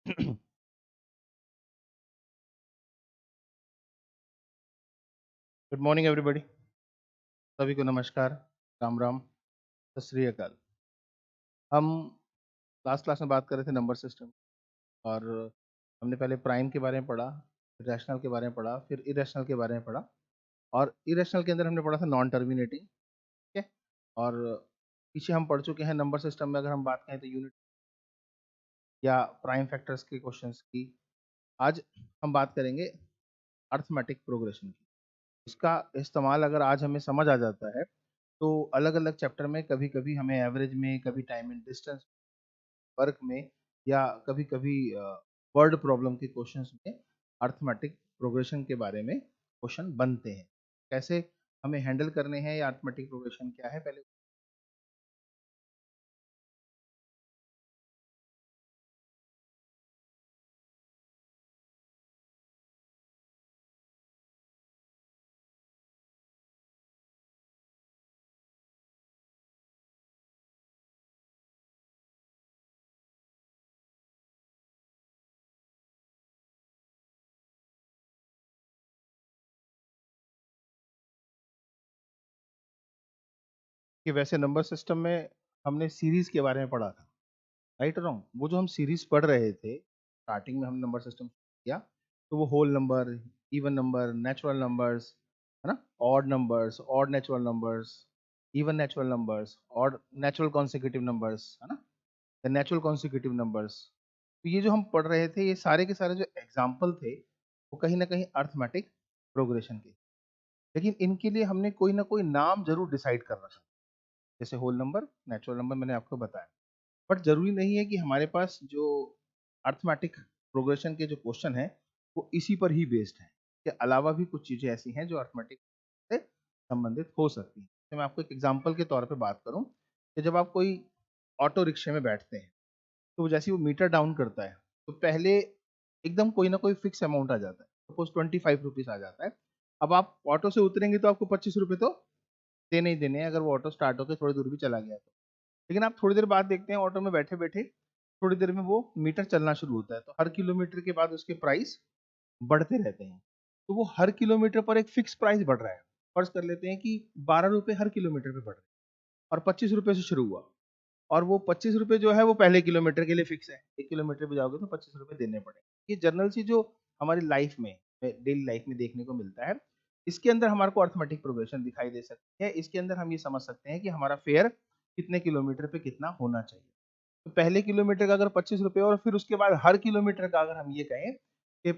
Good morning everybody. सभी को नमस्कार, राम राम, सत श्री अकाल। हम लास्ट क्लास में बात कर रहे थे नंबर सिस्टम, और हमने पहले प्राइम के बारे में पढ़ा, फिर रैशनल के बारे में पढ़ा, फिर इरेशनल के बारे में पढ़ा। और इरेशनल के अंदर हमने पढ़ा था नॉन टर्मिनेटिंग। ठीक है। और पीछे हम पढ़ चुके हैं नंबर सिस्टम में, अगर हम बात करें तो यूनिट या प्राइम फैक्टर्स के क्वेश्चंस की। आज हम बात करेंगे अर्थमेटिक प्रोग्रेशन की। इसका इस्तेमाल अगर आज हमें समझ आ जाता है तो अलग अलग चैप्टर में कभी कभी हमें एवरेज में, कभी टाइम एंड डिस्टेंस वर्क में, या कभी कभी वर्ड प्रॉब्लम के क्वेश्चंस में अर्थमेटिक प्रोग्रेशन के बारे में क्वेश्चन बनते हैं। कैसे हमें हैंडल करने हैं या अर्थमेटिक प्रोग्रेशन क्या है, पहले कि वैसे नंबर सिस्टम में हमने सीरीज के बारे में पढ़ा था, राइट और रॉन्ग। वो जो हम सीरीज पढ़ रहे थे स्टार्टिंग में, हमने नंबर सिस्टम किया तो वो whole number, even number, natural numbers, है ना, odd numbers, odd natural numbers, even natural numbers, odd natural consecutive numbers, है ना, द नेचुरल कॉन्सिक्यूटिव नंबर्स। तो ये जो हम पढ़ रहे थे, ये सारे के सारे जो एग्जाम्पल थे वो कहीं ना कहीं अर्थमेटिक प्रोग्रेशन के। लेकिन इनके लिए हमने कोई ना कोई नाम जरूर डिसाइड कर रखा, जैसे होल नंबर, नेचुरल नंबर मैंने आपको बताया। बट जरूरी नहीं है कि हमारे पास जो अर्थमेटिक प्रोग्रेशन के जो क्वेश्चन है वो इसी पर ही बेस्ड है। के अलावा भी कुछ चीजें ऐसी हैं जो अर्थमेटिक से संबंधित हो सकती हैं। तो मैं आपको एक एग्जांपल के तौर पे बात करूं कि जब आप कोई ऑटो रिक्शे में बैठते हैं तो जैसे ही वो मीटर डाउन करता है तो पहले एकदम कोई ना कोई फिक्स अमाउंट आ जाता है, सपोज 25 रुपीज आ जाता है। अब आप ऑटो से उतरेंगे तो आपको 25 रुपये तो देने ही देने हैं, अगर वो ऑटो स्टार्ट होकर थोड़ी दूर भी चला गया तो। लेकिन आप थोड़ी देर बाद देखते हैं ऑटो में बैठे बैठे थोड़ी देर में वो मीटर चलना शुरू होता है, तो हर किलोमीटर के बाद उसके प्राइस बढ़ते रहते हैं। तो वो हर किलोमीटर पर एक फिक्स प्राइस बढ़ रहा है। फर्ज कर लेते हैं कि 12 रुपए हर किलोमीटर पे बढ़ रहे हैं, और 25 रुपए से शुरू हुआ, और वो 25 रुपए जो है वो पहले किलोमीटर के लिए फिक्स है। 1 किलोमीटर पे जाओगे तो 25 रुपए देने पड़ेंगे। ये जनरल सी जो हमारी लाइफ में, डेली लाइफ में देखने को मिलता है। इसके अंदर हमारे को अर्थमेटिक प्रोग्रेशन दिखाई दे सकती है। इसके अंदर हम ये समझ सकते हैं कि हमारा फेयर कितने किलोमीटर पे कितना होना चाहिए। तो पहले किलोमीटर का अगर 25 रुपए, और फिर उसके बाद हर किलोमीटर का अगर हम ये कहें कि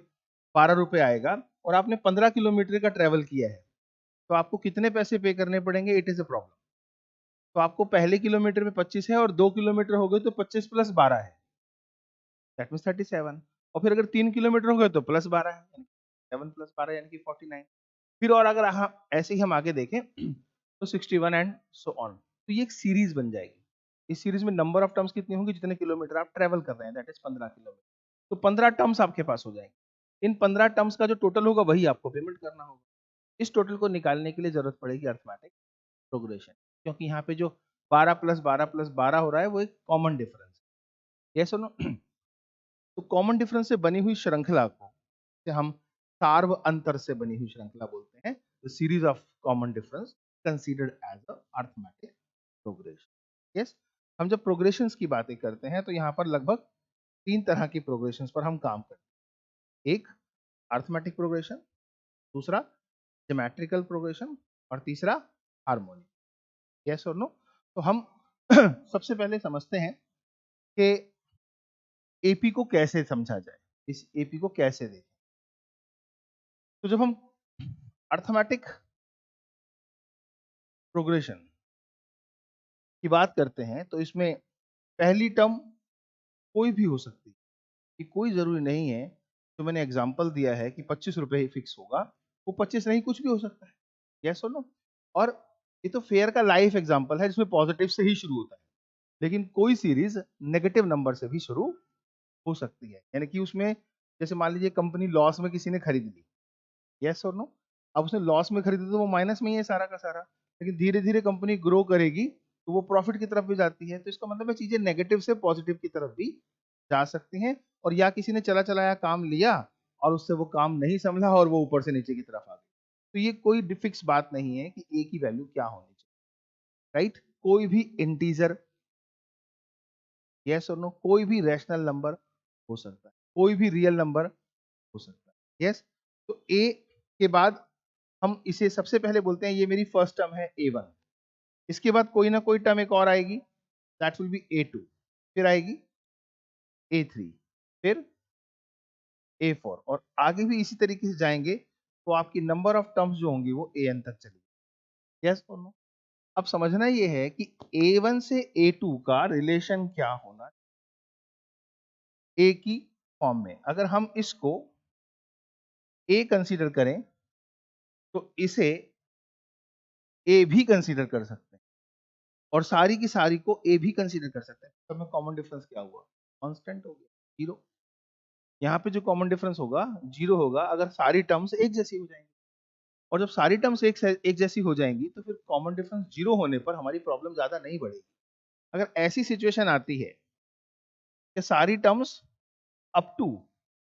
12 रुपए आएगा, और आपने 15 किलोमीटर का ट्रेवल किया है, तो आपको कितने पैसे पे करने पड़ेंगे, इट इज अ प्रॉब्लम। तो आपको पहले किलोमीटर में 25 है, और 2 किलोमीटर हो गए तो 25 प्लस 12 है, दैट मीन 37। और फिर अगर 3 किलोमीटर हो गए तो प्लस 12 है, 7 प्लस 12 यानी कि 49। फिर और अगर ऐसे ही हम आगे देखें तो 61 एंड सो ऑन। तो ये एक सीरीज बन जाएगी। इस सीरीज में नंबर ऑफ टर्म्स कितनी होंगी, जितने किलोमीटर आप ट्रेवल कर रहे हैं, दैट इज 15 किलोमीटर। तो 15 टर्म्स आपके पास हो जाएंगे। इन 15 टर्म्स का जो टोटल होगा वही आपको पेमेंट करना होगा। इस टोटल को निकालने के लिए जरूरत पड़ेगी अर्थमेटिक प्रोग्रेशन, क्योंकि यहाँ पे जो 12 प्लस 12 प्लस 12 हो रहा है वो एक कॉमन डिफरेंस है। यस और नो। तो कॉमन डिफरेंस से बनी हुई श्रृंखला को से हम सार्व अंतर से बनी हुई श्रृंखला बोलते हैं, the series of common difference considered as a arithmetic progression. Yes. हम जब प्रोग्रेशंस की बातें करते हैं तो यहाँ पर लगभग 3 तरह की प्रोग्रेशंस पर हम काम करते हैं। एक अर्थमेटिक प्रोग्रेशन, दूसरा ज्योमेट्रिकल प्रोग्रेशन, और तीसरा हार्मोनिक। यस और नो। तो हम सबसे पहले समझते हैं कि एपी को कैसे समझा जाए, इस एपी को कैसे देखें। तो जब हम अर्थमेटिक प्रोग्रेशन की बात करते हैं तो इसमें पहली टर्म कोई भी हो सकती है, कि कोई जरूरी नहीं है। तो मैंने एग्जांपल दिया है कि 25 रुपए ही फिक्स होगा, वो 25 नहीं, कुछ भी हो सकता है। यस और नो। और ये तो फेयर का लाइफ एग्जांपल है जिसमें पॉजिटिव से ही शुरू होता है, लेकिन कोई सीरीज नेगेटिव नंबर से भी शुरू हो सकती है। यानी कि उसमें जैसे मान लीजिए कंपनी लॉस में किसी ने खरीद ली, यस और नो। अब उसने लॉस में खरीदी तो वो माइनस में ही है सारा का सारा, लेकिन धीरे धीरे कंपनी ग्रो करेगी तो वो प्रॉफिट की तरफ भी जाती है। तो इसका मतलब है चीजें नेगेटिव से पॉजिटिव की तरफ भी जा सकते हैं, और या किसी ने चला चलाया काम लिया और उससे वो काम नहीं संभला और वो ऊपर से नीचे की तरफ आ गई। तो ये कोई फिक्स बात नहीं है कि ए की वैल्यू क्या होनी चाहिए, राइट। कोई भी इंटीजर, यस और नो, कोई भी रैशनल नंबर हो सकता है, कोई भी रियल नंबर हो सकता है, यस। तो ए के बाद हम इसे सबसे पहले बोलते हैं ये मेरी फर्स्ट टर्म है A1। इसके बाद कोई ना कोई टर्म एक और आएगी, दैट विल बी A2, फिर आएगी A3, फिर A4, और आगे भी इसी तरीके से जाएंगे, तो आपकी नंबर ऑफ टर्म्स जो होंगी वो AN तक चलेगी, यस और नो। अब समझना ये है कि A1 से A2 का रिलेशन क्या होना, ए की फॉर्म में। अगर हम इसको ए कंसीडर करें तो इसे ए भी कंसीडर कर सकते हैं, और सारी की सारी को ए भी कंसीडर कर सकते हैं। तो में कॉमन डिफरेंस क्या हुआ, कांस्टेंट हो गया, जीरो। यहाँ पे जो कॉमन डिफरेंस होगा जीरो होगा अगर सारी टर्म्स एक जैसी हो जाएंगी, और जब सारी टर्म्स एक जैसी हो जाएंगी तो फिर कॉमन डिफरेंस जीरो होने पर हमारी प्रॉब्लम ज्यादा नहीं बढ़ेगी। अगर ऐसी सिचुएशन आती है कि सारी terms up to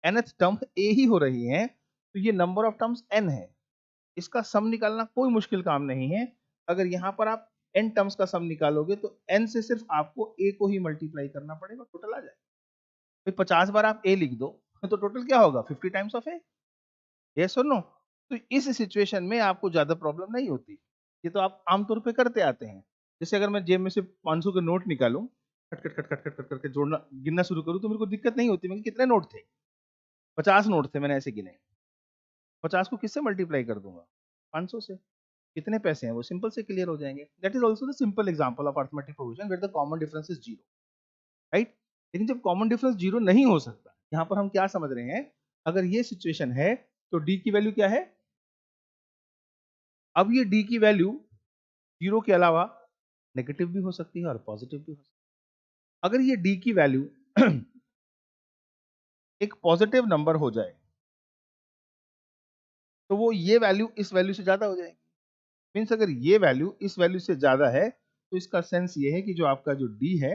nth term a ही हो रही हैं, तो ये नंबर ऑफ टर्म्स n है, इसका सम निकालना कोई मुश्किल काम नहीं है। अगर यहाँ पर आप n टर्म्स का सम निकालोगे तो n से सिर्फ आपको a को ही मल्टीप्लाई करना पड़ेगा, टोटल आ जाएगा। फिर 50 बार आप a लिख दो तो टोटल क्या होगा, 50 टाइम्स ऑफ a, यस और नो। तो इस सिचुएशन में आपको ज्यादा प्रॉब्लम नहीं होती, ये तो आप आमतौर पे करते आते हैं। जैसे अगर मैं जेब में से 500 के नोट निकालूं, खट खट खट खट खट खट करके जोड़ना गिनना शुरू करूं, तो मेरे को दिक्कत नहीं होती। मैं कितने नोट थे, 50 नोट थे, मैंने ऐसे गिने, 50 को किससे मल्टीप्लाई कर दूंगा, 500 से। कितने पैसे हैं वो सिंपल से क्लियर हो जाएंगे। That is also the simple example of arithmetic provision where the common difference is zero, right. लेकिन जब कॉमन डिफरेंस जीरो नहीं हो सकता, यहाँ पर हम क्या समझ रहे हैं, अगर ये सिचुएशन है तो डी की वैल्यू क्या है। अब ये डी की वैल्यू जीरो के अलावा नेगेटिव भी हो सकती है और पॉजिटिव भी हो सकती है। अगर ये डी की वैल्यू एक पॉजिटिव नंबर हो जाए तो वो ये वैल्यू इस वैल्यू से ज्यादा हो जाएगी। मीन्स अगर ये वैल्यू इस वैल्यू से ज्यादा है तो इसका सेंस ये है कि जो आपका जो डी है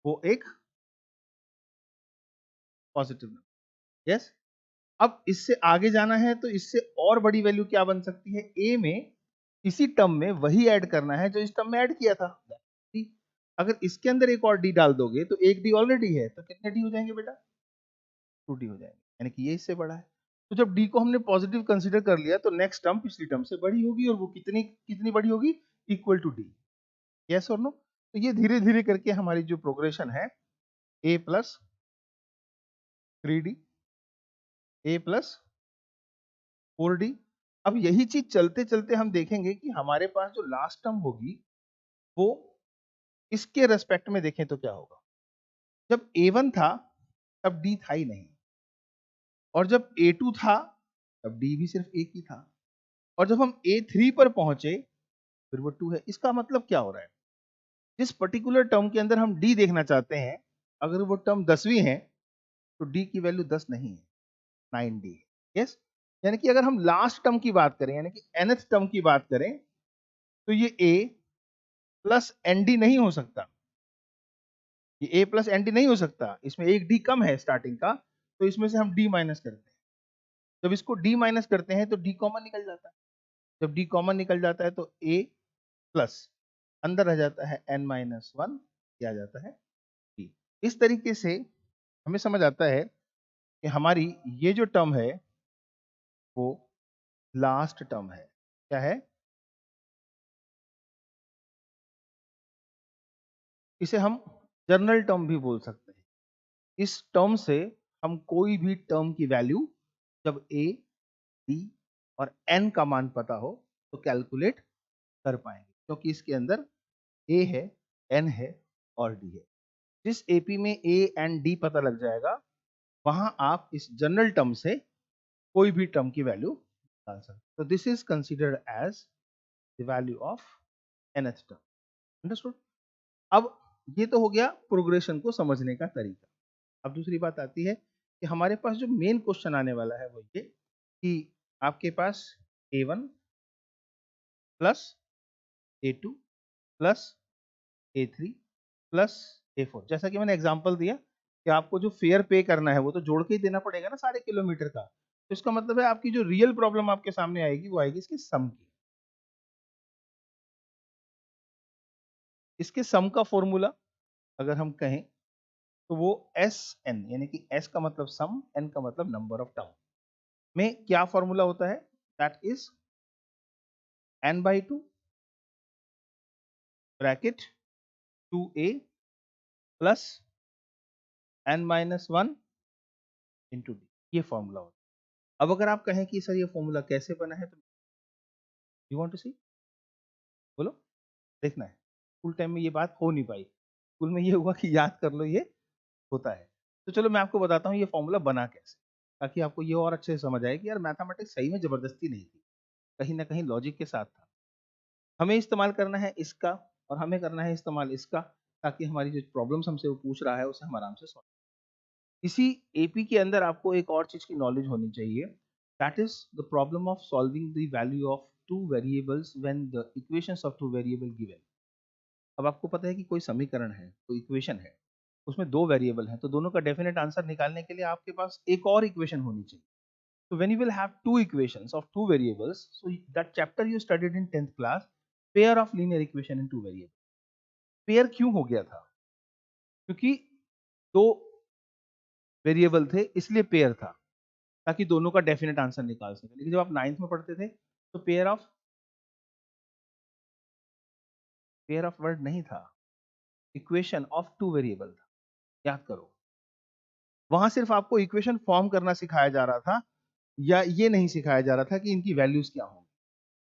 वो एक पॉजिटिव नंबर, यस। अब इससे आगे जाना है तो इससे और बड़ी वैल्यू क्या बन सकती है, ए में इसी टर्म में वही ऐड करना है जो इस टर्म में ऐड किया था। अगर इसके अंदर एक और डी डाल दोगे तो एक डी ऑलरेडी है, तो कितने डी हो जाएंगे बेटा, 2 डी हो जाएंगे, यानी कि ये इससे बड़ा है। तो जब डी को हमने पॉजिटिव कंसीडर कर लिया तो नेक्स्ट टर्म पिछली टर्म से बड़ी होगी, और वो कितनी कितनी बड़ी होगी, इक्वल टू डी, यस और नो। तो ये धीरे धीरे करके हमारी जो प्रोग्रेशन है, ए प्लस 3D, ए प्लस 4D। अब यही चीज चलते चलते हम देखेंगे कि हमारे पास जो लास्ट टर्म होगी वो इसके रेस्पेक्ट में देखें तो क्या होगा। जब A1 था तब D था ही नहीं, और जब A2 था तब D भी सिर्फ एक ही था, और जब हम A3 पर पहुंचे फिर वो 2 है। इसका मतलब क्या हो रहा है, जिस पर्टिकुलर टर्म के अंदर हम D देखना चाहते हैं, अगर वो टर्म 10वीं है तो D की वैल्यू 10 नहीं है, 9D है, यस। यानी कि अगर हम लास्ट टर्म की बात करें, यानी कि nth टर्म की बात करें, तो ये A प्लस ND नहीं हो सकता, ये ए प्लस एन डी नहीं हो सकता, इसमें एक डी कम है स्टार्टिंग का, तो इसमें से हम डी माइनस करते हैं। जब इसको डी माइनस करते हैं तो डी कॉमन निकल जाता है, जब डी कॉमन निकल जाता है तो ए प्लस अंदर रह जाता है एन माइनस वन, किया जाता है डी। इस तरीके से हमें समझ आता है कि हमारी ये जो टर्म है वो लास्ट टर्म है, क्या है, इसे हम जनरल टर्म भी बोल सकते हैं। इस टर्म से हम कोई भी टर्म की वैल्यू जब ए डी और एन का मान पता हो तो कैलकुलेट कर पाएंगे, क्योंकि इसके अंदर ए है, एन है और डी है। जिस एपी में ए एंड डी पता लग जाएगा वहां आप इस जनरल टर्म से कोई भी टर्म की वैल्यू निकाल सकते। तो this is considered as the value of nth term, understood. अब ये तो हो गया प्रोग्रेशन को समझने का तरीका। अब दूसरी बात आती है कि हमारे पास जो मेन क्वेश्चन आने वाला है वो ये कि आपके पास A1 plus A2 plus A3 plus A4, जैसा कि मैंने एग्जांपल दिया कि आपको जो फेयर पे करना है वो तो जोड़ के ही देना पड़ेगा ना सारे किलोमीटर का। तो इसका मतलब है आपकी जो रियल प्रॉब्लम आपके सामने आएगी वो आएगी इसके सम की। इसके सम का फॉर्मूला अगर हम कहें तो वो एस एन, यानी कि एस का मतलब सम, एन का मतलब नंबर ऑफ टर्म, में क्या फॉर्मूला होता है, that is n by two bracket 2a plus n minus one into d, ये फॉर्मूला होता है। अब अगर आप कहें कि सर ये फॉर्मूला कैसे बना है, तो यू वांट टू सी, बोलो, देखना है। स्कूल टाइम में ये बात हो नहीं पाई, स्कूल में ये हुआ कि याद कर लो ये होता है। तो चलो मैं आपको बताता हूँ ये फॉर्मूला बना कैसे, ताकि आपको ये और अच्छे से समझ आए कि यार मैथमेटिक्स सही में जबरदस्ती नहीं थी, कहीं ना कहीं लॉजिक के साथ था। हमें इस्तेमाल करना है इसका और हमें करना है इस्तेमाल इसका, ताकि हमारी जो प्रॉब्लम्स हमसे वो पूछ रहा है उसे हम आराम से सॉल्व। इसी एपी के अंदर आपको एक और चीज की नॉलेज होनी चाहिए, that is the problem of solving the value of two variables when the equations of two variable given. अब आपको पता है कि कोई समीकरण है, कोई इक्वेशन है, उसमें दो वेरिएबल हैं, तो दोनों का डेफिनेट आंसर निकालने के लिए आपके पास एक और इक्वेशन होनी चाहिए। So when you will have two equations of two variables, so that chapter you studied in 10th class, pair of linear equation in two variables. Pair क्यों हो गया था? क्योंकि दो वेरिएबल थे इसलिए पेयर था, ताकि दोनों का डेफिनेट आंसर निकाल सके। लेकिन जब आप नाइन्थ में पढ़ते थे तो पेयर ऑफ वर्ड नहीं था, इक्वेशन ऑफ टू वेरिएबल था। याद करो, वहां सिर्फ आपको इक्वेशन फॉर्म करना सिखाया जा रहा था, या ये नहीं सिखाया जा रहा था कि इनकी वैल्यूज क्या होंगी।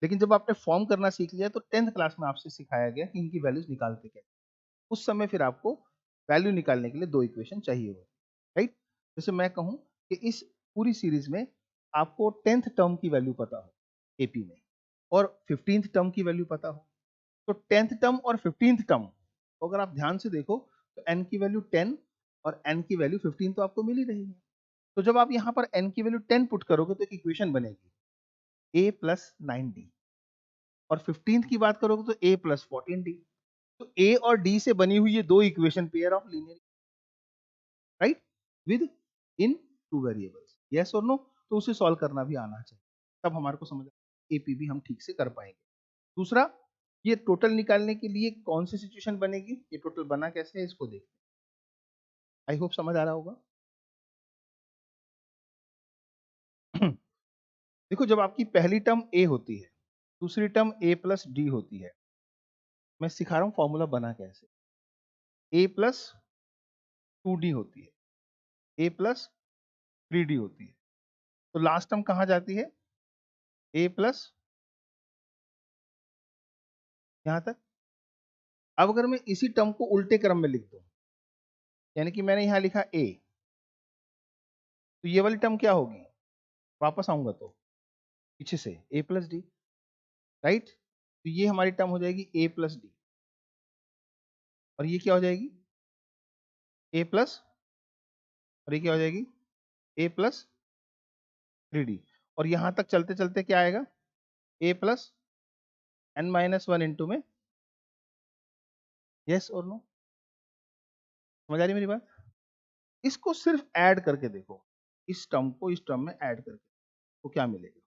लेकिन जब आपने फॉर्म करना सीख लिया तो 10th क्लास में आपसे सिखाया गया कि इनकी वैल्यूज निकालते कैसे। उस समय फिर आपको वैल्यू निकालने के लिए दो इक्वेशन चाहिए होगी, राइट। जैसे मैं कहूं कि इस पूरी सीरीज में आपको 10th टर्म की वैल्यू पता हो एपी में, और 15th टर्म की वैल्यू पता हो, तो 10th टर्म और 15th टर्म को अगर आप ध्यान से देखो तो n की वैल्यू 10 और n की वैल्यू 15 तो आपको मिल ही रही है। तो जब आप यहाँ पर n की वैल्यू 10 पुट करोगे तो एक इक्वेशन बनेगी a प्लस 9d, और 15th की बात करोगे तो a प्लस 14d। तो a और d से बनी हुई ये दो equation pair of linear, right, with in two variables, yes और नो। तो उसे सॉल्व करना भी आना चाहिए, तब हमारे को समझ एपी भी हम ठीक से कर पाएंगे। दूसरा, ये टोटल निकालने के लिए कौन सी सिचुएशन बनेगी, ये टोटल बना कैसे है इसको देखते हैं। आई होप समझ आ रहा होगा। देखो, जब आपकी पहली टर्म a होती है, दूसरी टर्म a प्लस डी होती है, मैं सिखा रहा हूँ फॉर्मूला बना कैसे। a प्लस 2d होती है, a प्लस 3d होती है, तो लास्ट टर्म कहाँ जाती है, a प्लस यहां तक। अब अगर मैं इसी टर्म को उल्टे क्रम में लिख दूं, यानी कि मैंने यहां लिखा a, तो ये वाली टर्म क्या होगी, वापस आऊंगा तो पीछे से a प्लस डी, राइट। तो ये हमारी टर्म हो जाएगी a प्लस डी, और ये क्या हो जाएगी a प्लस, और ये क्या हो जाएगी a प्लस 3d, और यहां तक चलते चलते क्या आएगा, a plus n minus one into में, यस और नो, समझ आ रही मेरी बात। इसको सिर्फ ऐड करके देखो, इस टर्म को इस टर्म में ऐड करके तो क्या मिलेगा।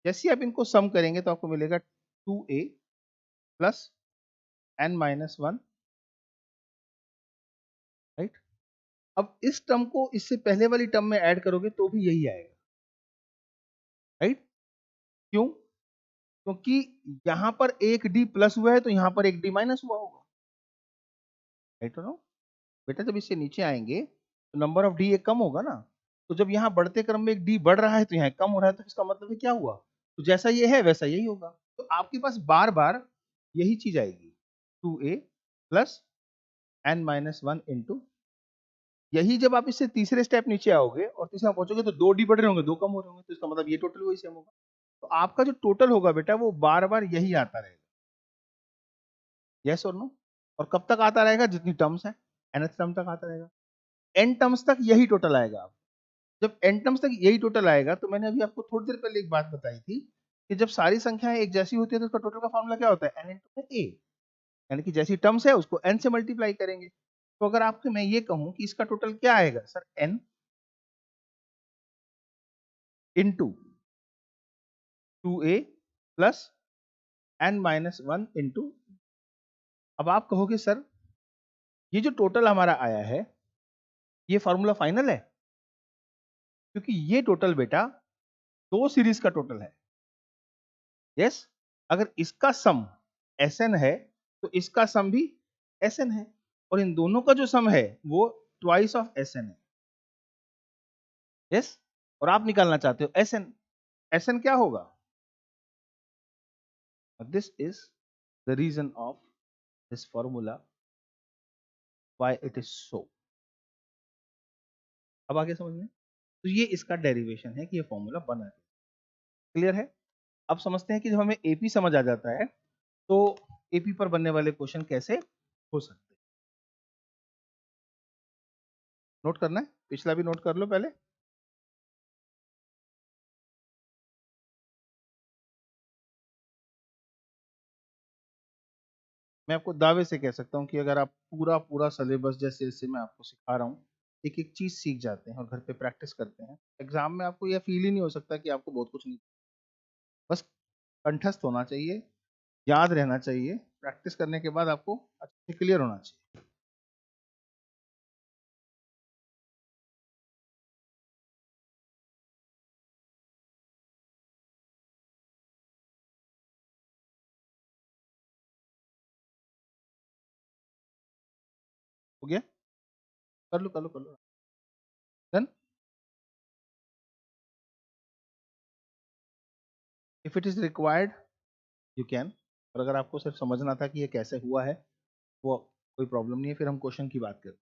जैसे ही आप इनको सम करेंगे तो आपको मिलेगा 2a plus n minus one, right. अब इस टर्म को इससे पहले वाली टर्म में ऐड करोगे तो भी यही आएगा, राइट। क्यों, क्योंकि यहां पर एक डी प्लस हुआ है तो यहां पर एक डी माइनस हुआ होगा, राइट और नो। बेटा जब इससे नीचे आएंगे तो नंबर ऑफ डी एक कम होगा ना, तो जब यहाँ बढ़ते क्रम में एक डी बढ़ रहा है तो यहाँ एक कम हो रहा है, तो इसका मतलब है क्या हुआ, तो जैसा ये है वैसा यही होगा। तो आपके पास बार बार यही चीज आएगी, 2a plus n minus one into, यही जब आप इससे तीसरे स्टेप नीचे आओगे और तीसरा पहुंचोगे तो दो डी बढ़ रहे होंगे, दो कम हो रहे होंगे, तो इसका मतलब ये टोटल वही सेम होगा। तो आपका जो टोटल होगा बेटा वो बार बार यही आता रहेगा, यस और नो। और कब तक आता रहेगा, जितनी टर्म्स है, nth टर्म तक आता रहेगा, n टर्म्स तक यही टोटल आएगा। जब n टर्म्स तक यही टोटल आएगा, तो मैंने अभी आपको थोड़ी देर पहले एक बात बताई थी कि जब सारी संख्याएं एक जैसी होती है तो उसका टोटल का फॉर्मूला क्या होता है, n इंटू a, यानी कि जैसी टर्म्स है उसको n से मल्टीप्लाई करेंगे। तो अगर आपके मैं ये कहूं कि इसका टोटल क्या आएगा sir, n into 2a plus n-1 into, अब आप कहोगे सर ये जो टोटल हमारा आया है ये फॉर्मूला फाइनल है, क्योंकि ये टोटल बेटा दो सीरीज का टोटल है। यस, अगर इसका सम Sn है तो इसका सम भी Sn है, और इन दोनों का जो सम है वो ट्वाइस ऑफ Sn है। यस, और आप निकालना चाहते हो Sn, Sn क्या होगा? This is the reason of this formula why it is so. अब आगे समझ में, तो ये इसका डेरिवेशन है कि ये फॉर्मूला बना है। क्लियर है? अब समझते हैं कि जब हमें एपी समझ आ जाता है तो एपी पर बनने वाले क्वेश्चन कैसे हो सकते हैं। नोट करना है, पिछला भी नोट कर लो पहले। मैं आपको दावे से कह सकता हूँ कि अगर आप पूरा पूरा सिलेबस जैसे जैसे मैं आपको सिखा रहा हूँ एक एक चीज सीख जाते हैं और घर पे प्रैक्टिस करते हैं, एग्जाम में आपको यह फील ही नहीं हो सकता कि आपको बहुत कुछ नहीं, बस कंठस्थ होना चाहिए, याद रहना चाहिए, प्रैक्टिस करने के बाद आपको अच्छे से क्लियर होना चाहिए। हो गया? कर लो कर लो कर लो। Done. If it is required you can, और अगर आपको सिर्फ समझना था कि ये कैसे हुआ है वो कोई प्रॉब्लम नहीं है, फिर हम क्वेश्चन की बात करें।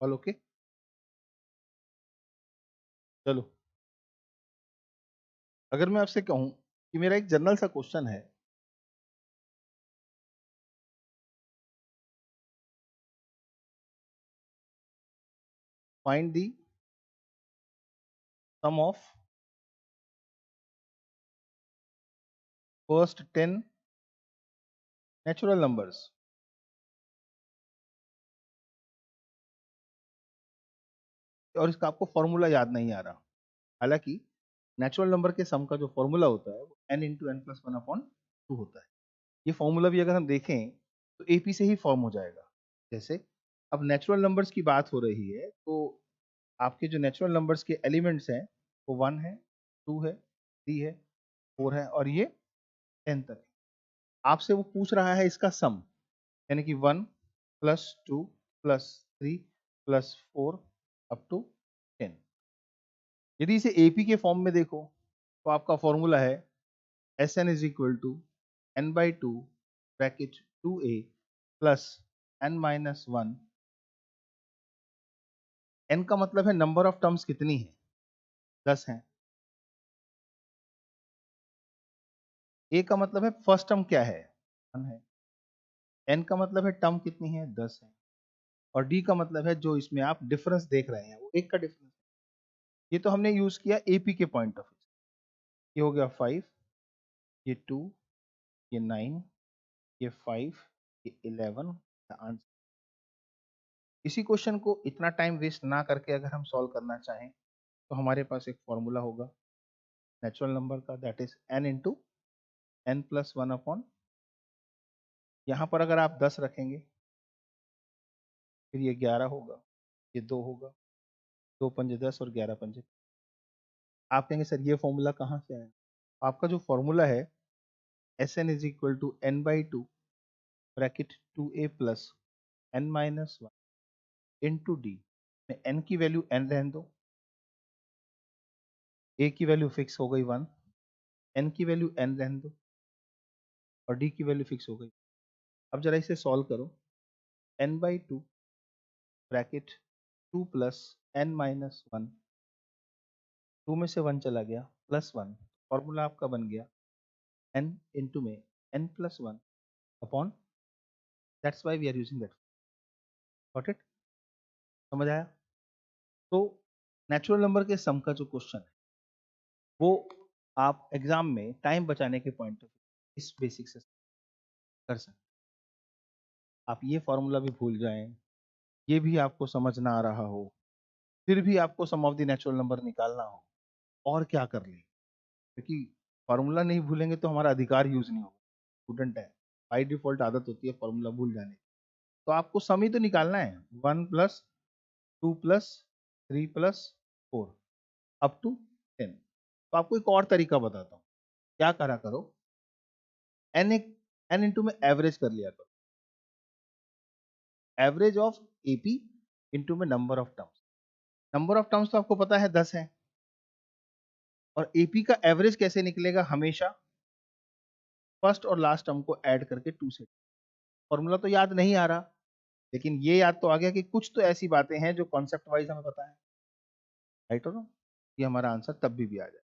All okay? चलो, अगर मैं आपसे कहूं कि मेरा एक जनरल सा क्वेश्चन है, find the sum of first 10 natural numbers, और इसका आपको फॉर्मूला याद नहीं आ रहा। हालांकि नेचुरल नंबर के सम का जो फॉर्मूला होता है वो n into n plus one upon two होता है। ये फॉर्मूला भी अगर हम देखें तो एपी से ही फॉर्म हो जाएगा। जैसे अब नेचुरल नंबर्स की बात हो रही है तो आपके जो नेचुरल नंबर्स के एलिमेंट्स हैं वो 1 है, 2 है, 3 है, 4 है, और ये 10 तक है। आपसे वो पूछ रहा है इसका सम, यानी कि 1 plus 2 plus 3 plus 4 up to 10। यदि इसे एपी के फॉर्म में देखो तो आपका फॉर्मूला है Sn is equal to n by two bracket 2a plus n-1। n का मतलब है नंबर ऑफ टर्म्स कितनी है, 10 है। a का मतलब है फर्स्ट टर्म क्या है, 1 है। n का मतलब है टर्म कितनी है, 10 है। और d का मतलब है जो इसमें आप डिफरेंस देख रहे हैं वो एक का डिफरेंस है। ये तो हमने यूज किया एपी के पॉइंट ऑफ व्यू। ये हो गया 5, ये 2, ये 9, ये 5, ये 11 का आंसर। इसी क्वेश्चन को इतना टाइम वेस्ट ना करके अगर हम सॉल्व करना चाहें तो हमारे पास एक फॉर्मूला होगा नेचुरल नंबर का, that is n into n plus one upon, यहाँ पर अगर आप 10 रखेंगे फिर ये 11 होगा, ये 2 होगा, 2 पंजे 10 और 11 पंजे। आप कहेंगे सर ये फॉर्मूला कहाँ से आया? आपका जो फॉर्मूला है S n is equal to n by two bracket 2a plus n-1 into d में n की वैल्यू n रहने दो, a की वैल्यू फिक्स हो गई 1, n की वैल्यू n रहने दो और d की वैल्यू फिक्स हो गई। अब जरा इसे सॉल्व करो, n by two bracket 2 plus n-1, 2 में से 1 चला गया प्लस 1, फॉर्मूला आपका बन गया n इंटू में n plus 1 upon that's why we are using that. Got it? समझ आया? तो नेचुरल नंबर के सम का जो क्वेश्चन है वो आप एग्जाम में टाइम बचाने के पॉइंट ऑफ इस बेसिक से कर सकते। आप ये फॉर्मूला भी भूल जाएं, ये भी आपको समझ ना आ रहा हो, फिर भी आपको सम ऑफ द नेचुरल नंबर निकालना हो, और क्या कर लें? क्योंकि फॉर्मूला नहीं भूलेंगे तो हमारा अधिकार यूज नहीं होगा। स्टूडेंट है, बाई डिफॉल्ट आदत होती है फॉर्मूला भूल जाने की। तो आपको सम ही तो निकालना है, 1+2+3+4 अप टू 10। तो आपको एक और तरीका बताता हूँ। क्या करा करो, एन इंटू में एवरेज कर लिया करो। एवरेज ऑफ एपी इंटू में number of terms. Number of terms तो आपको पता है 10 है, और एपी का एवरेज कैसे निकलेगा? हमेशा फर्स्ट और लास्ट टर्म को ऐड करके 2 से। फॉर्मूला तो याद नहीं आ रहा, लेकिन ये याद तो आ गया कि कुछ तो ऐसी बातें हैं जो कॉन्सेप्ट वाइज हमें पता है। राइट और ये हमारा आंसर तब भी आ जाए।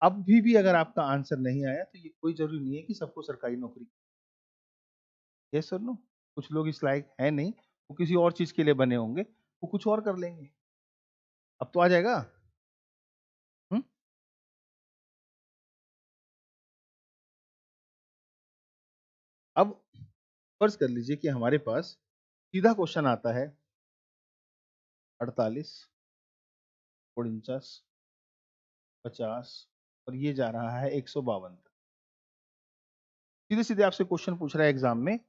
अब भी अगर आपका आंसर नहीं आया तो ये कोई जरूरी नहीं है कि सबको सरकारी नौकरी। यस और नो? कुछ लोग इस लायक है नहीं, वो किसी और चीज के लिए बने होंगे, वो कुछ और कर लेंगे। अब तो आ जाएगा। हुँ? अब फर्ज कर लीजिए कि हमारे पास सीधा क्वेश्चन आता है 48, 49, 50 और ये जा रहा है 152 तक। सीधे सीधे आपसे क्वेश्चन पूछ रहा है एग्जाम में,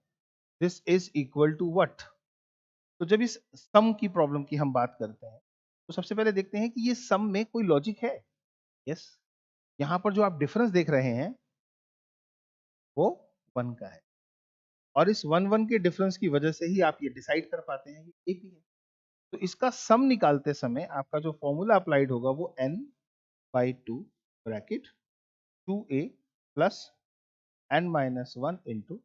this is equal to what? तो जब इस सम की प्रॉब्लम की हम बात करते हैं तो सबसे पहले देखते हैं कि ये सम में कोई लॉजिक है। यस, यहाँ पर जो आप डिफरेंस देख रहे हैं वो 1 का है, और इस 1 के डिफरेंस की वजह से ही आप ये डिसाइड कर पाते हैं कि एपी है। तो इसका सम निकालते समय आपका जो फॉर्मूला अप्लाइड होगा वो n/2 bracket 2a plus n-1 into.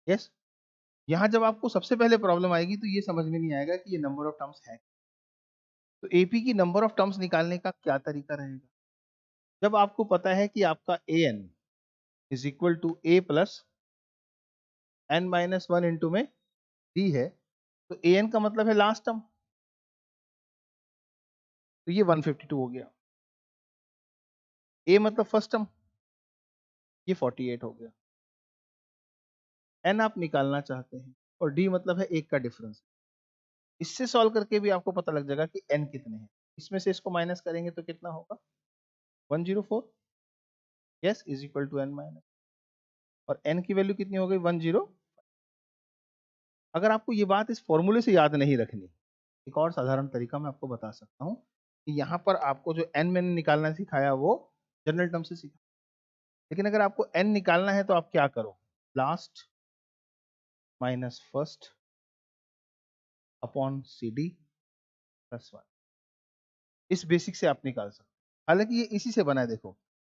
Yes, यहाँ जब आपको सबसे पहले प्रॉब्लम आएगी तो ये समझ में नहीं आएगा कि ये नंबर ऑफ टर्म्स है। तो एपी की नंबर ऑफ टर्म्स निकालने का क्या तरीका रहेगा? जब आपको पता है कि आपका an is equal to a plus n-1 into में d है, तो an का मतलब है लास्ट टर्म, तो ये 152 हो गया। a मतलब फर्स्ट टर्म, ये 48 हो गया। n आप निकालना चाहते हैं और d मतलब है एक का डिफरेंस। इससे सॉल्व करके भी आपको पता लग जाएगा कि n कितने हैं। इसमें से इसको माइनस करेंगे तो कितना होगा? 104। Yes, is equal to n minus, और n की वैल्यू कितनी हो गई? 10। अगर आपको ये बात इस फॉर्मूले से याद नहीं रखनी, एक और साधारण तरीका मैं आपको बता सकता हूँ कि यहाँ पर आपको जो n मैंने निकालना सिखाया वो जनरल टर्म से सीखा। लेकिन अगर आपको n निकालना है तो आप क्या करो? Last minus first upon c d plus 1। इस बेसिक से आप निकाल सकते हैं। हालांकि ये इसी से बना है, देखो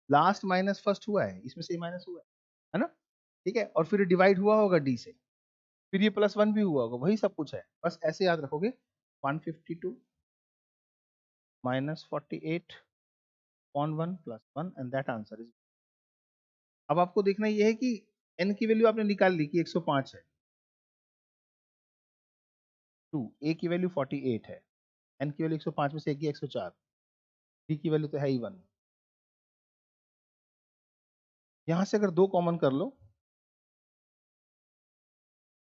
लास्ट माइनस फर्स्ट हुआ है, इसमें से ही माइनस हुआ है ना? ठीक है, और फिर डिवाइड हुआ होगा डी से, फिर ये +1 भी हुआ होगा, वही सब कुछ है। बस ऐसे याद रखोगे, 152 minus 48 upon 1 plus 1 and that answer is. अब आपको देखना ये है कि n की वैल्यू आपने निकाल ली कि 105 है, 2 a की वैल्यू 48 है, n की वैल्यू 105 में से एक 104, d की वैल्यू तो है ही 1। यहाँ से अगर 2 कॉमन कर लो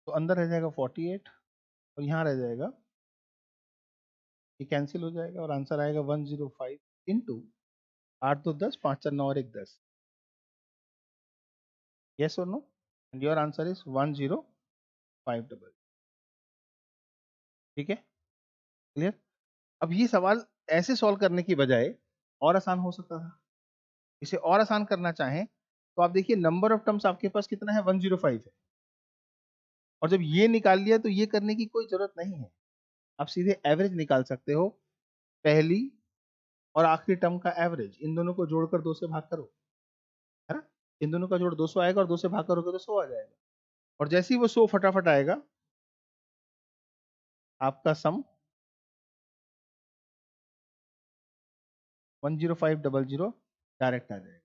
तो अंदर रह जाएगा 48, और यहाँ रह जाएगा, ये कैंसिल हो जाएगा और आंसर आएगा 105 इंटू 8 2 10, 5 4 9 और 1 10। यस और no? And your answer is 1050। ठीक है, क्लियर? अब ये सवाल ऐसे सॉल्व करने की बजाय और आसान हो सकता था। इसे और आसान करना चाहें तो आप देखिए नंबर ऑफ टर्म्स आपके पास कितना है? 105 है, और जब ये निकाल लिया तो ये करने की कोई जरूरत नहीं है। आप सीधे एवरेज निकाल सकते हो, पहली और आखिरी टर्म का एवरेज, इन दोनों को जोड़कर 2 से भाग करो, है ना? इन दोनों का जोड़ 200 आएगा और 2 से भाग करोगे तो 100 आ जाएगा, और जैसे ही वो 100 फटाफट आएगा आपका सम 10500 डायरेक्ट आ जाएगा।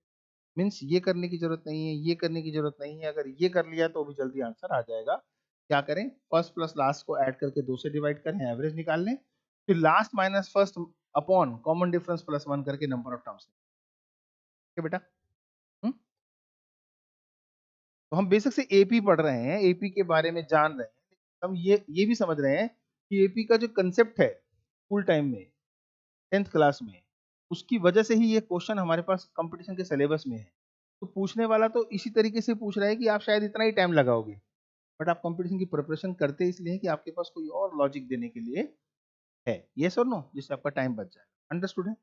मीन्स ये करने की जरूरत नहीं है, ये करने की जरूरत नहीं है, अगर ये कर लिया तो भी जल्दी आंसर आ जाएगा। क्या करें, फर्स्ट प्लस लास्ट को ऐड करके 2 से डिवाइड करें, एवरेज निकाल लें, फिर last minus first upon common difference plus 1 करके नंबर ऑफ टर्म्स। ठीक है बेटा। हम्म? तो हम बेसिक से एपी पढ़ रहे हैं, एपी के बारे में जान रहे हैं, हम ये भी समझ रहे हैं कि एपी का जो कंसेप्ट है स्कूल टाइम में, 10th क्लास में, उसकी वजह से ही ये क्वेश्चन हमारे पास कंपटीशन के सिलेबस में है। तो पूछने वाला तो इसी तरीके से पूछ रहा है कि आप शायद इतना ही टाइम लगाओगे, बट आप कंपटीशन की प्रिपरेशन करते इसलिए हैं कि आपके पास कोई और लॉजिक देने के लिए है, यस और नो, जिससे आपका टाइम बच जाए। अंडरस्टूड है?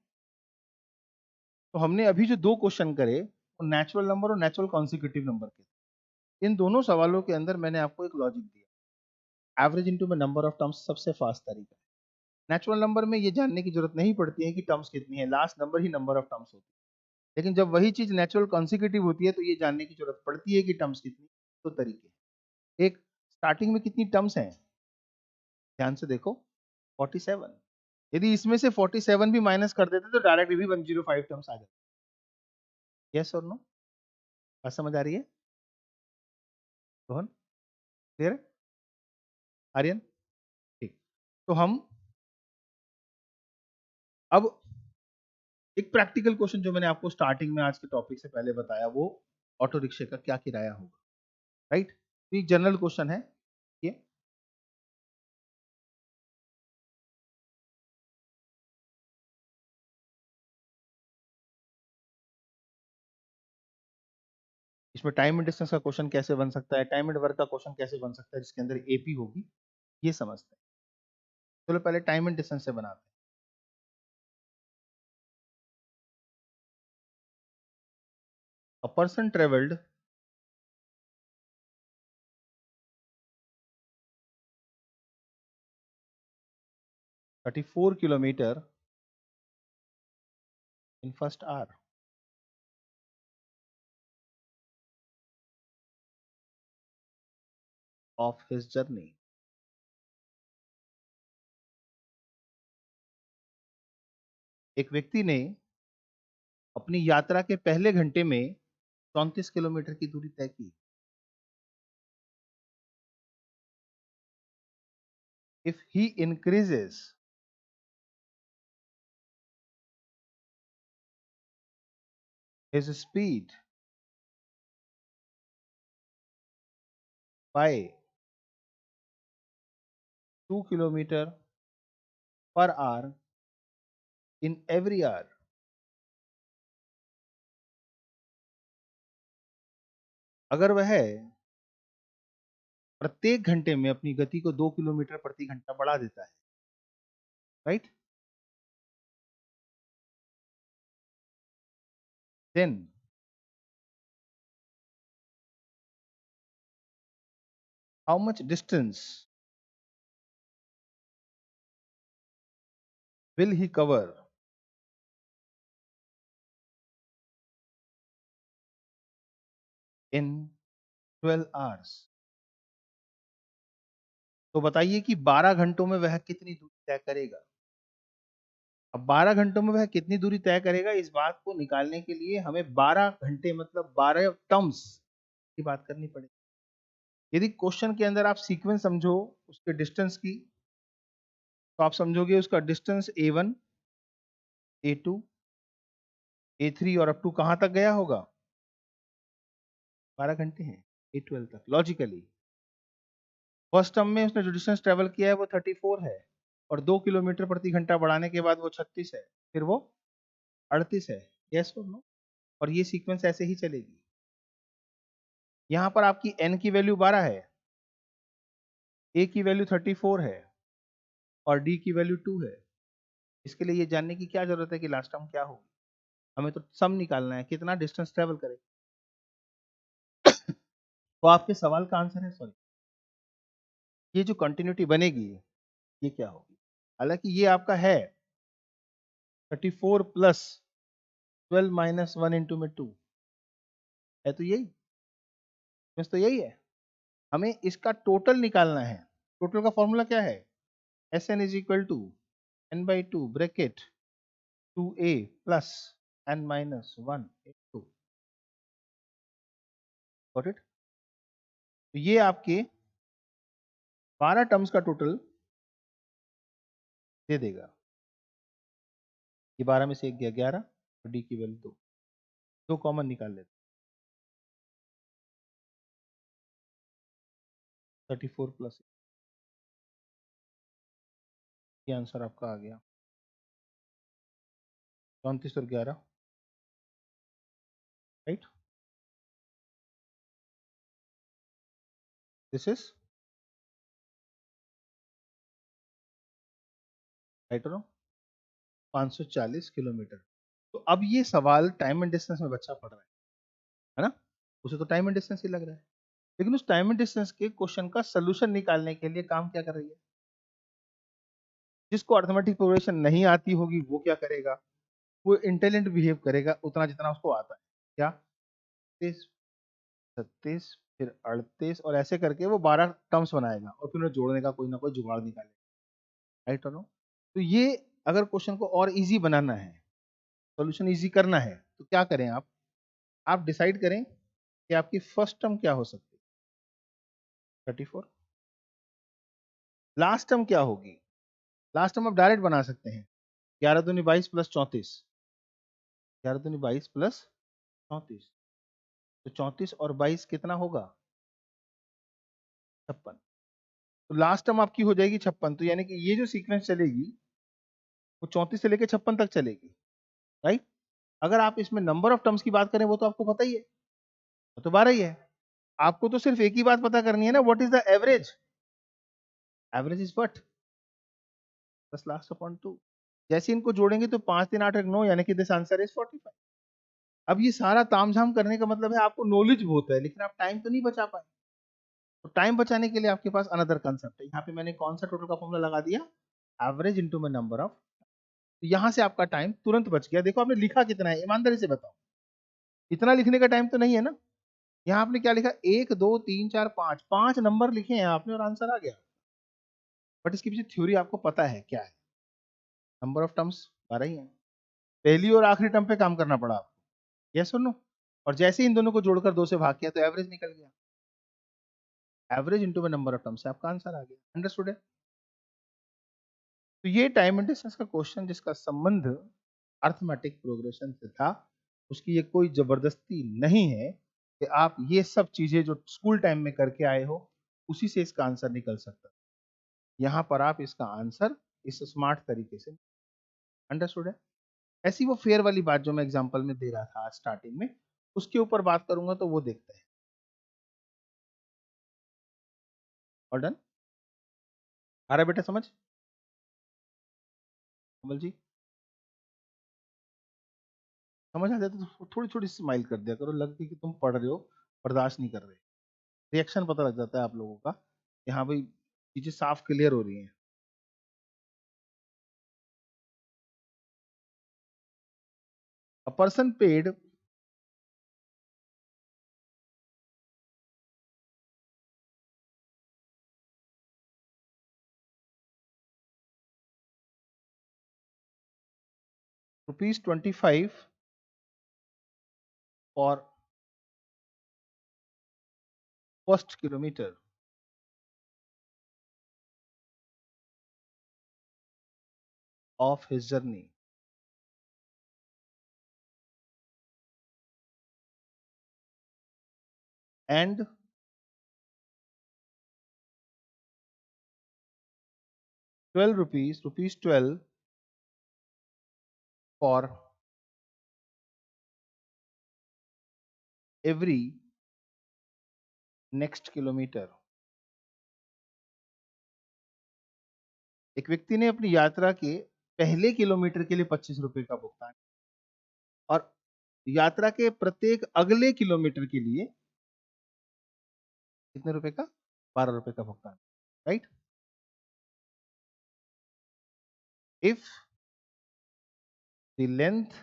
तो हमने अभी जो दो क्वेश्चन करे वो नेचुरल नंबर और नेचुरल कॉन्सिक्यूटिव नंबर के, इन दोनों सवालों के अंदर मैंने आपको एक लॉजिक दिया, एवरेज इनटू में नंबर ऑफ टर्म्स सबसे फास्ट तरीका है। नेचुरल नंबर में ये जानने की जरूरत नहीं पड़ती है कि टर्म्स कितनी है, last number he number of terms होती है। लेकिन जब वही चीज नेचुरल कॉन्सिक्यूटिव होती है तो ये जानने की जरूरत पड़ती है कि टर्म्स कितनी। तो तरीके, एक, स्टार्टिंग में कितनी टर्म्स हैं, ध्यान से देखो, 47। यदि इसमें से 47 भी माइनस कर देते तो डायरेक्ट भी 105 टर्म्स आ जाते। यस और नो? बात समझ आ रही है? रोहन, क्लियर है? आर्यन, ठीक। तो हम अब एक प्रैक्टिकल क्वेश्चन जो मैंने आपको स्टार्टिंग में आज के टॉपिक से पहले बताया, वो ऑटो रिक्शे का क्या किराया होगा, राइट? तो एक जनरल क्वेश्चन है ये। इसमें टाइम एंड डिस्टेंस का क्वेश्चन कैसे बन सकता है, टाइम एंड वर्क का क्वेश्चन कैसे बन सकता है जिसके अंदर एपी होगी, ये समझते हैं। चलो पहले टाइम एंड डिस्टेंस से बनाते हैं। A person travelled 34 kilometre in first hour of his journey. एक व्यक्ति ने अपनी यात्रा के पहले घंटे में 34 किलोमीटर की दूरी तय की। If he increases his speed by 2 kilometer per hour in every hour, अगर वह प्रत्येक घंटे में अपनी गति को 2 किलोमीटर प्रति घंटा बढ़ा देता है, right, then how much distance will he cover in 12 hours? तो बताइए कि 12 घंटों में वह कितनी दूरी तय करेगा। अब 12 घंटों में वह कितनी दूरी तय करेगा, इस बात को निकालने के लिए हमें 12 घंटे मतलब 12 टर्म्स की बात करनी पड़ेगी। यदि क्वेश्चन के अंदर आप सीक्वेंस समझो उसके डिस्टेंस की, तो आप समझोगे उसका डिस्टेंस a1, a2, a3 और अप टू कहां तक गया होगा, 12 घंटे हैं, a12 तक। लॉजिकली फर्स्ट टर्म में उसने जो डिस्टेंस ट्रेवल किया है वो 34 है, और 2 किलोमीटर प्रति घंटा बढ़ाने के बाद वो 36 है, फिर वो 38 है। यस और नो? और ये सीक्वेंस ऐसे ही चलेगी। यहाँ पर आपकी n की वैल्यू 12 है, a की वैल्यू 34 है और d की वैल्यू 2 है। इसके लिए ये जानने की क्या जरूरत है कि लास्ट टर्म क्या होगी, हमें तो सम निकालना है कितना डिस्टेंस ट्रेवल करे। तो आपके सवाल का आंसर है, सॉरी, ये जो कंटिन्यूटी बनेगी ये क्या होगी। हालांकि ये आपका है 34 प्लस 12 माइनस 1 इंटू में 2 है, तो यही, बस तो यही है। हमें इसका टोटल निकालना है। टोटल का फॉर्मूला क्या है, S n is equal to n by two bracket 2a plus n minus 1 into, got it? तो ये आपके 12 टर्म्स का टोटल दे देगा। ये 12 में से एक गया 11 और डी की वैल्यू 2, 2 कॉमन निकाल लेते, 34 प्लस ये आंसर आपका आ गया 34 और 11, राइट। दिस इज राइट और 540 किलोमीटर। तो अब ये सवाल टाइम एंड डिस्टेंस में बच्चा पढ़ रहा है ना, उसे तो टाइम एंड डिस्टेंस ही लग रहा है, लेकिन उस टाइम एंड डिस्टेंस के क्वेश्चन का सोल्यूशन निकालने के लिए काम क्या कर रही है? जिसको अर्थमेटिक प्रोग्रेशन नहीं आती होगी वो क्या करेगा? वो इंटेलिजेंट बिहेव करेगा उतना जितना उसको आता है। क्या? 30, 36, फिर 38 और ऐसे करके वो 12 टर्म्स बनाएगा और फिर उन्हें जोड़ने का कोई ना कोई जुगाड़ निकालेगा, राइट और नो? तो ये अगर क्वेश्चन को और इजी बनाना है, सॉल्यूशन इजी करना है, तो क्या करें आप डिसाइड करें कि आपकी फर्स्ट टर्म क्या हो सकती है। 34। लास्ट टर्म क्या होगी? लास्ट टर्म आप डायरेक्ट बना सकते हैं, 11 दूनी 22 प्लस 34, 11 दूनी 22 प्लस 34, तो 34 और 22 कितना होगा? 56। तो लास्ट टर्म आपकी हो जाएगी 56, तो यानी कि ये जो सीक्वेंस चलेगी वो 34 से लेकर 56 तक चलेगी, राइट। अगर आप इसमें नंबर ऑफ टर्म्स की बात करें वो तो आपको पता ही है, वो तो 12 ही है। आपको तो सिर्फ एक ही बात पता करनी है ना, what is the average? Average is what? बस लास्ट अपॉन 2। जैसे इनको जोड़ेंगे तो 5 3 8 9 यानी कि दिस आंसर इज 45। अब ये सारा तामझाम करने का मतलब है आपको नॉलेज बहुत है लेकिन आप टाइम तो नहीं बचा पाए। तो टाइम बचाने के लिए आपके पास अनदर कंसेप्ट है। यहाँ पे मैंने कौन सा टोटल का फॉर्मूला लगा दिया? एवरेज इनटू में नंबर ऑफ। तो यहाँ से आपका टाइम तुरंत बच गया। देखो आपने लिखा कितना है, ईमानदारी से बताओ, इतना लिखने का टाइम तो नहीं है ना। यहाँ आपने क्या लिखा? 1 2 3 4 5, 5 नंबर लिखे हैं आपने और आंसर आ गया। बट इसके पीछे थ्योरी आपको पता है क्या है? नंबर ऑफ टर्म्स 12 ही है। पहली और आखिरी टर्म पे काम करना पड़ा आपको, यस और नो? और जैसे इन दोनों को जोड़कर 2 से भाग किया तो एवरेज निकल गया। एवरेज इंटू में नंबर ऑफ टर्म्स से आपका आंसर आ गया। अंडरस्टूड है? तो ये टाइम एंड डिस्टेंस का क्वेश्चन जिसका संबंध अर्थमेटिक प्रोग्रेशन से था, उसकी ये कोई जबरदस्ती नहीं है कि आप ये सब चीजें जो स्कूल टाइम में करके आए हो उसी से इसका आंसर निकल सकता है। यहाँ पर आप इसका आंसर इस स्मार्ट तरीके से, अंडरस्टूड है? ऐसी वो फेयर वाली बात जो मैं एग्जांपल में दे रहा था आज स्टार्टिंग में, उसके ऊपर बात करूंगा तो वो देखते हैं। और डन? आ रहा है बेटा समझ? कमल जी समझ आ जाता तो थोड़ी थोड़ी स्माइल कर दिया करो, लगती कि तुम पढ़ रहे हो, बर्दाश्त नहीं कर रहे। रिएक्शन पता लग जाता है आप लोगों का कि हाँ भाई चीजें साफ क्लियर हो रही हैं। A person paid ₹25 for first kilometre of his journey and ₹12 for every next kilometre. एक व्यक्ति ने अपनी यात्रा के पहले किलोमीटर के लिए ₹25 का भुगतान और यात्रा के प्रत्येक अगले किलोमीटर के लिए कितने रुपए का? ₹12 का भुगतान, right. If the length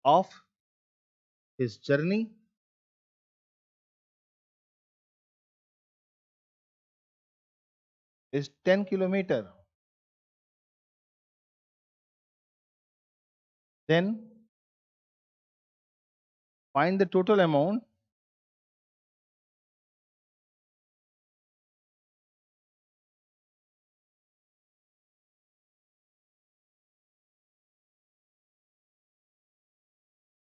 of his journey is 10 kilometer, then find the total amount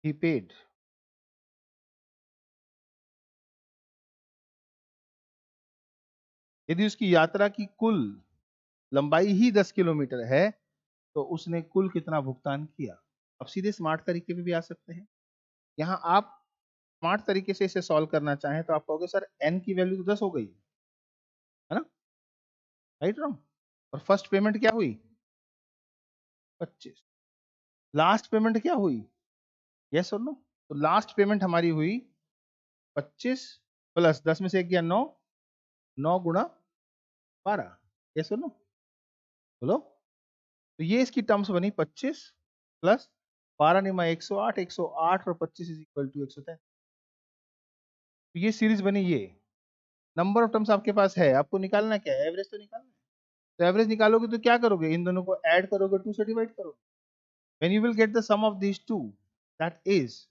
he paid. यदि उसकी यात्रा की कुल लंबाई ही 10 किलोमीटर है तो उसने कुल कितना भुगतान किया। अब सीधे स्मार्ट तरीके पे भी आ सकते हैं। यहां आप स्मार्ट तरीके से इसे सॉल्व करना चाहें तो आप कहोगे सर n की वैल्यू तो 10 हो गई है ना, राइट रॉन्ग, और फर्स्ट पेमेंट क्या हुई 25, लास्ट पेमेंट क्या हुई, यस और नो, तो लास्ट पेमेंट हमारी हुई 25 प्लस 10 में से एक गया 9, 9 गुणा 12, यस और नो, बोलो। तो ये इसकी टर्म्स बनी 25 प्लस 12 निमा 108, 108 और 25 इज इक्वल टू 110। तो ये सीरीज बनी। ये नंबर ऑफ टर्म्स आपके पास है, आपको निकालना क्या है, एवरेज तो निकालना है। तो एवरेज निकालोगे तो क्या करोगे, इन दोनों को ऐड करोगे, 2 से डिवाइड करोगे, when you will get the sum of these two, that is,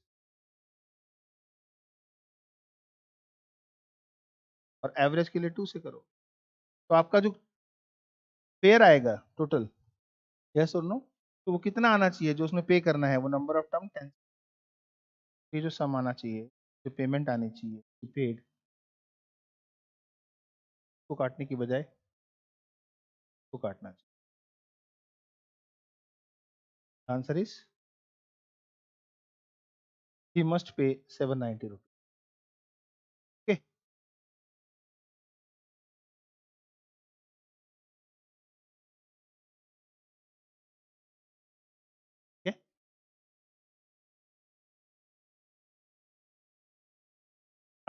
और एवरेज के लिए 2 से करो तो आपका जो फेयर आएगा टोटल, यस और नो, तो वो कितना आना चाहिए, जो उसमें पे करना है वो नंबर ऑफ टर्म 10, ये जो सम आना चाहिए, जो पेमेंट आनी चाहिए पेड, को काटने की बजाय को काटना चाहिए। Answer is he must pay 790 rupees. Okay,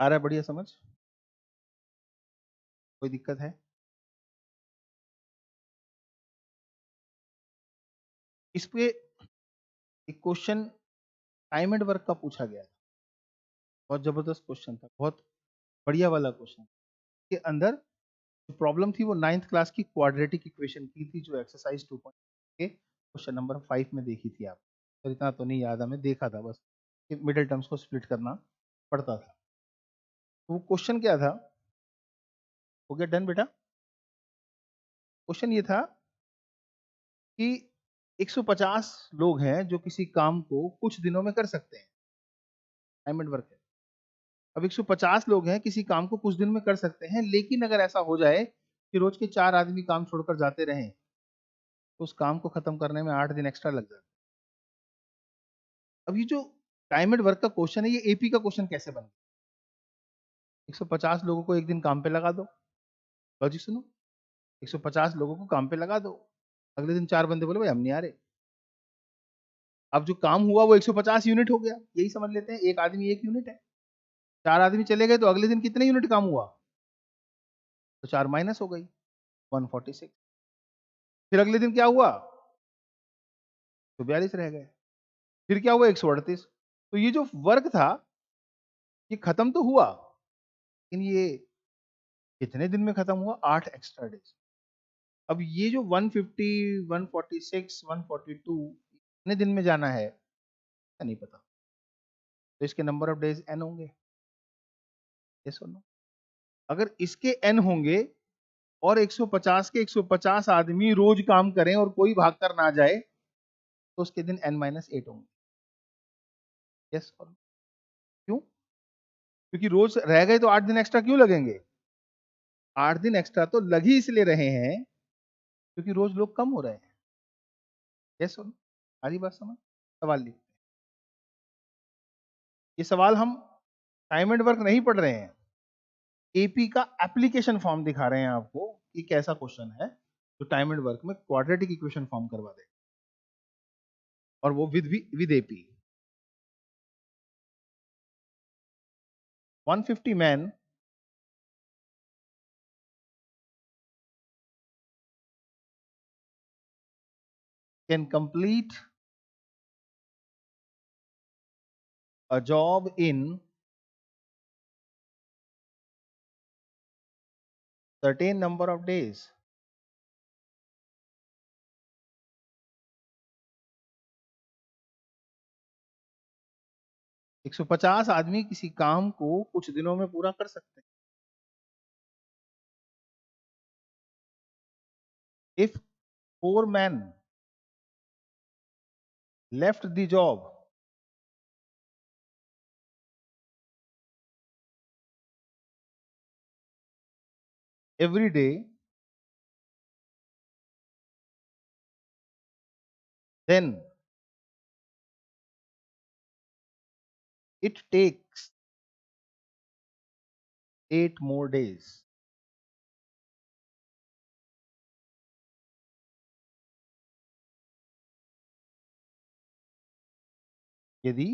आ रहा है बढ़िया समझ, कोई दिक्कत है। इस पे एक क्वेश्चन टाइम एंड वर्क का पूछा गया था, बहुत जबरदस्त क्वेश्चन था, बहुत बढ़िया वाला क्वेश्चन के अंदर जो प्रॉब्लम थी वो 9th क्लास की क्वाड्रेटिक इक्वेशन की थी, जो एक्सरसाइज 2 के क्वेश्चन नंबर 5 में देखी थी आप, तो इतना तो नहीं याद, हमें देखा था बस कि मिडिल टर्म्स को स्प्लिट करना पड़ता था। तो वो क्वेश्चन क्या था, हो गया डन बेटा। क्वेश्चन ये था कि 150 लोग हैं जो किसी काम को कुछ दिनों में कर सकते हैं, टाइम एंड वर्क है। अब 150 लोग हैं किसी काम को कुछ दिन में कर सकते हैं, लेकिन अगर ऐसा हो जाए कि रोज के 4 आदमी काम छोड़कर जाते रहें तो उस काम को खत्म करने में 8 दिन एक्स्ट्रा लग जाते। अब ये जो टाइम एंड वर्क का क्वेश्चन है, ये एपी का क्वेश्चन कैसे बना, 150 लोगों को एक दिन काम पे लगा दो, लॉजिक सुनो, 150 लोगों को काम पे लगा दो, अगले दिन 4 बंदे बोले भाई हम नहीं आ रहे। अब जो काम हुआ वो 150 यूनिट हो गया, यही समझ लेते हैं, एक आदमी 1 यूनिट है, 4 आदमी चले गए तो अगले दिन कितने यूनिट काम हुआ, तो 4 माइनस हो गई 146। फिर अगले दिन क्या हुआ, तो 42 रह गए। फिर क्या हुआ, 138। तो ये जो वर्क था ये खत्म तो हुआ, लेकिन ये कितने दिन में खत्म हुआ, 8 एक्स्ट्रा डेज। अब ये जो 150, 146, 142 कितने दिन में जाना है नहीं पता, तो इसके नंबर ऑफ डेज n होंगे, यस और नो। अगर इसके n होंगे और 150 के 150 आदमी रोज काम करें और कोई भाग कर ना जाए तो उसके दिन n-8 होंगे, यस और नो। क्यों, क्योंकि रोज रह गए तो 8 दिन एक्स्ट्रा क्यों लगेंगे, 8 दिन एक्स्ट्रा तो लग ही इसलिए रहे हैं क्योंकि रोज लोग कम हो रहे हैं, यस और नो। सारी बात समझ, सवाल लिखते हैं। ये सवाल हम टाइम एंड वर्क नहीं पढ़ रहे हैं, एपी का एप्लीकेशन फॉर्म दिखा रहे हैं आपको कि कैसा क्वेश्चन है जो टाइम एंड वर्क में क्वाड्रेटिक इक्वेशन फॉर्म करवा दे, और वो with AP. 150 man can complete a job in certain number of days. एक 150 आदमी किसी काम को कुछ दिनों में पूरा कर सकते हैं। If 4 men left the job every day, then it takes 8 more days. यदि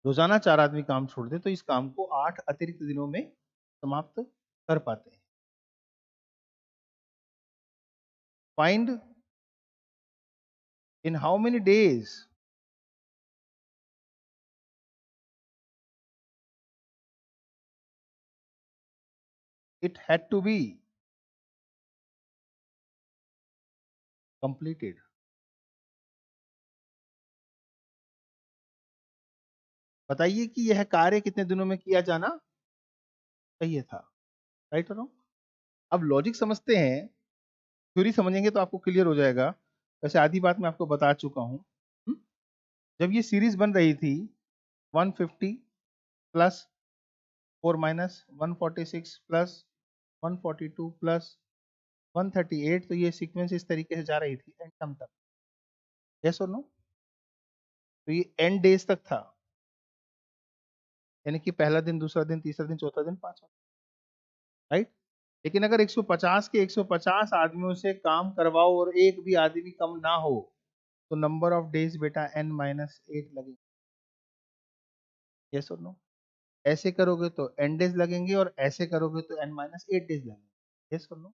रोजाना 4 आदमी काम छोड़ दे तो इस काम को 8 अतिरिक्त दिनों में समाप्त कर पाते हैं. Find in how many days it had to be completed. बताइए कि यह कार्य कितने दिनों में किया जाना चाहिए था. राइट और रॉन्ग. अब लॉजिक समझते हैं, थ्योरी समझेंगे तो आपको क्लियर हो जाएगा. वैसे आधी बात मैं आपको बता चुका हूं. जब ये सीरीज बन रही थी 150 प्लस 4 माइनस 146 प्लस 142 प्लस 138, तो ये सीक्वेंस इस तरीके से जा रही थी एंड टर्म तक. यस और नो. तो ये एंड डेज तक था, यानी कि पहला दिन, दूसरा दिन, तीसरा दिन, चौथा दिन, पांचवा. राइट. लेकिन अगर 150 के 150 आदमियों से काम करवाओ और एक भी आदमी कम ना हो तो नंबर ऑफ डेज बेटा n-8 लगेंगे. यस और नो. ऐसे करोगे तो n डेज लगेंगे और ऐसे करोगे तो n-8 डेज लगेंगे. यस और नो.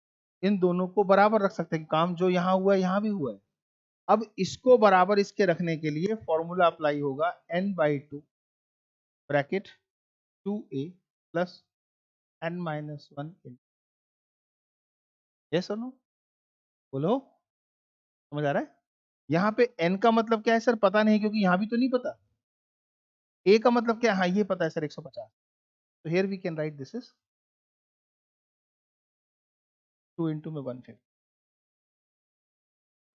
इन दोनों को बराबर रख सकते हैं, काम जो यहाँ हुआ है यहाँ भी हुआ है. अब इसको बराबर इसके रखने के लिए फॉर्मूला अप्लाई होगा n/2 bracket 2a plus n-1 इन. यस और नो. बोलो, समझ आ रहा है. यहाँ पे n का मतलब क्या है सर, पता नहीं, क्योंकि यहाँ भी तो नहीं पता. a का मतलब क्या है, हाँ ये पता है सर 150. तो here we can write this is 2 into में 150.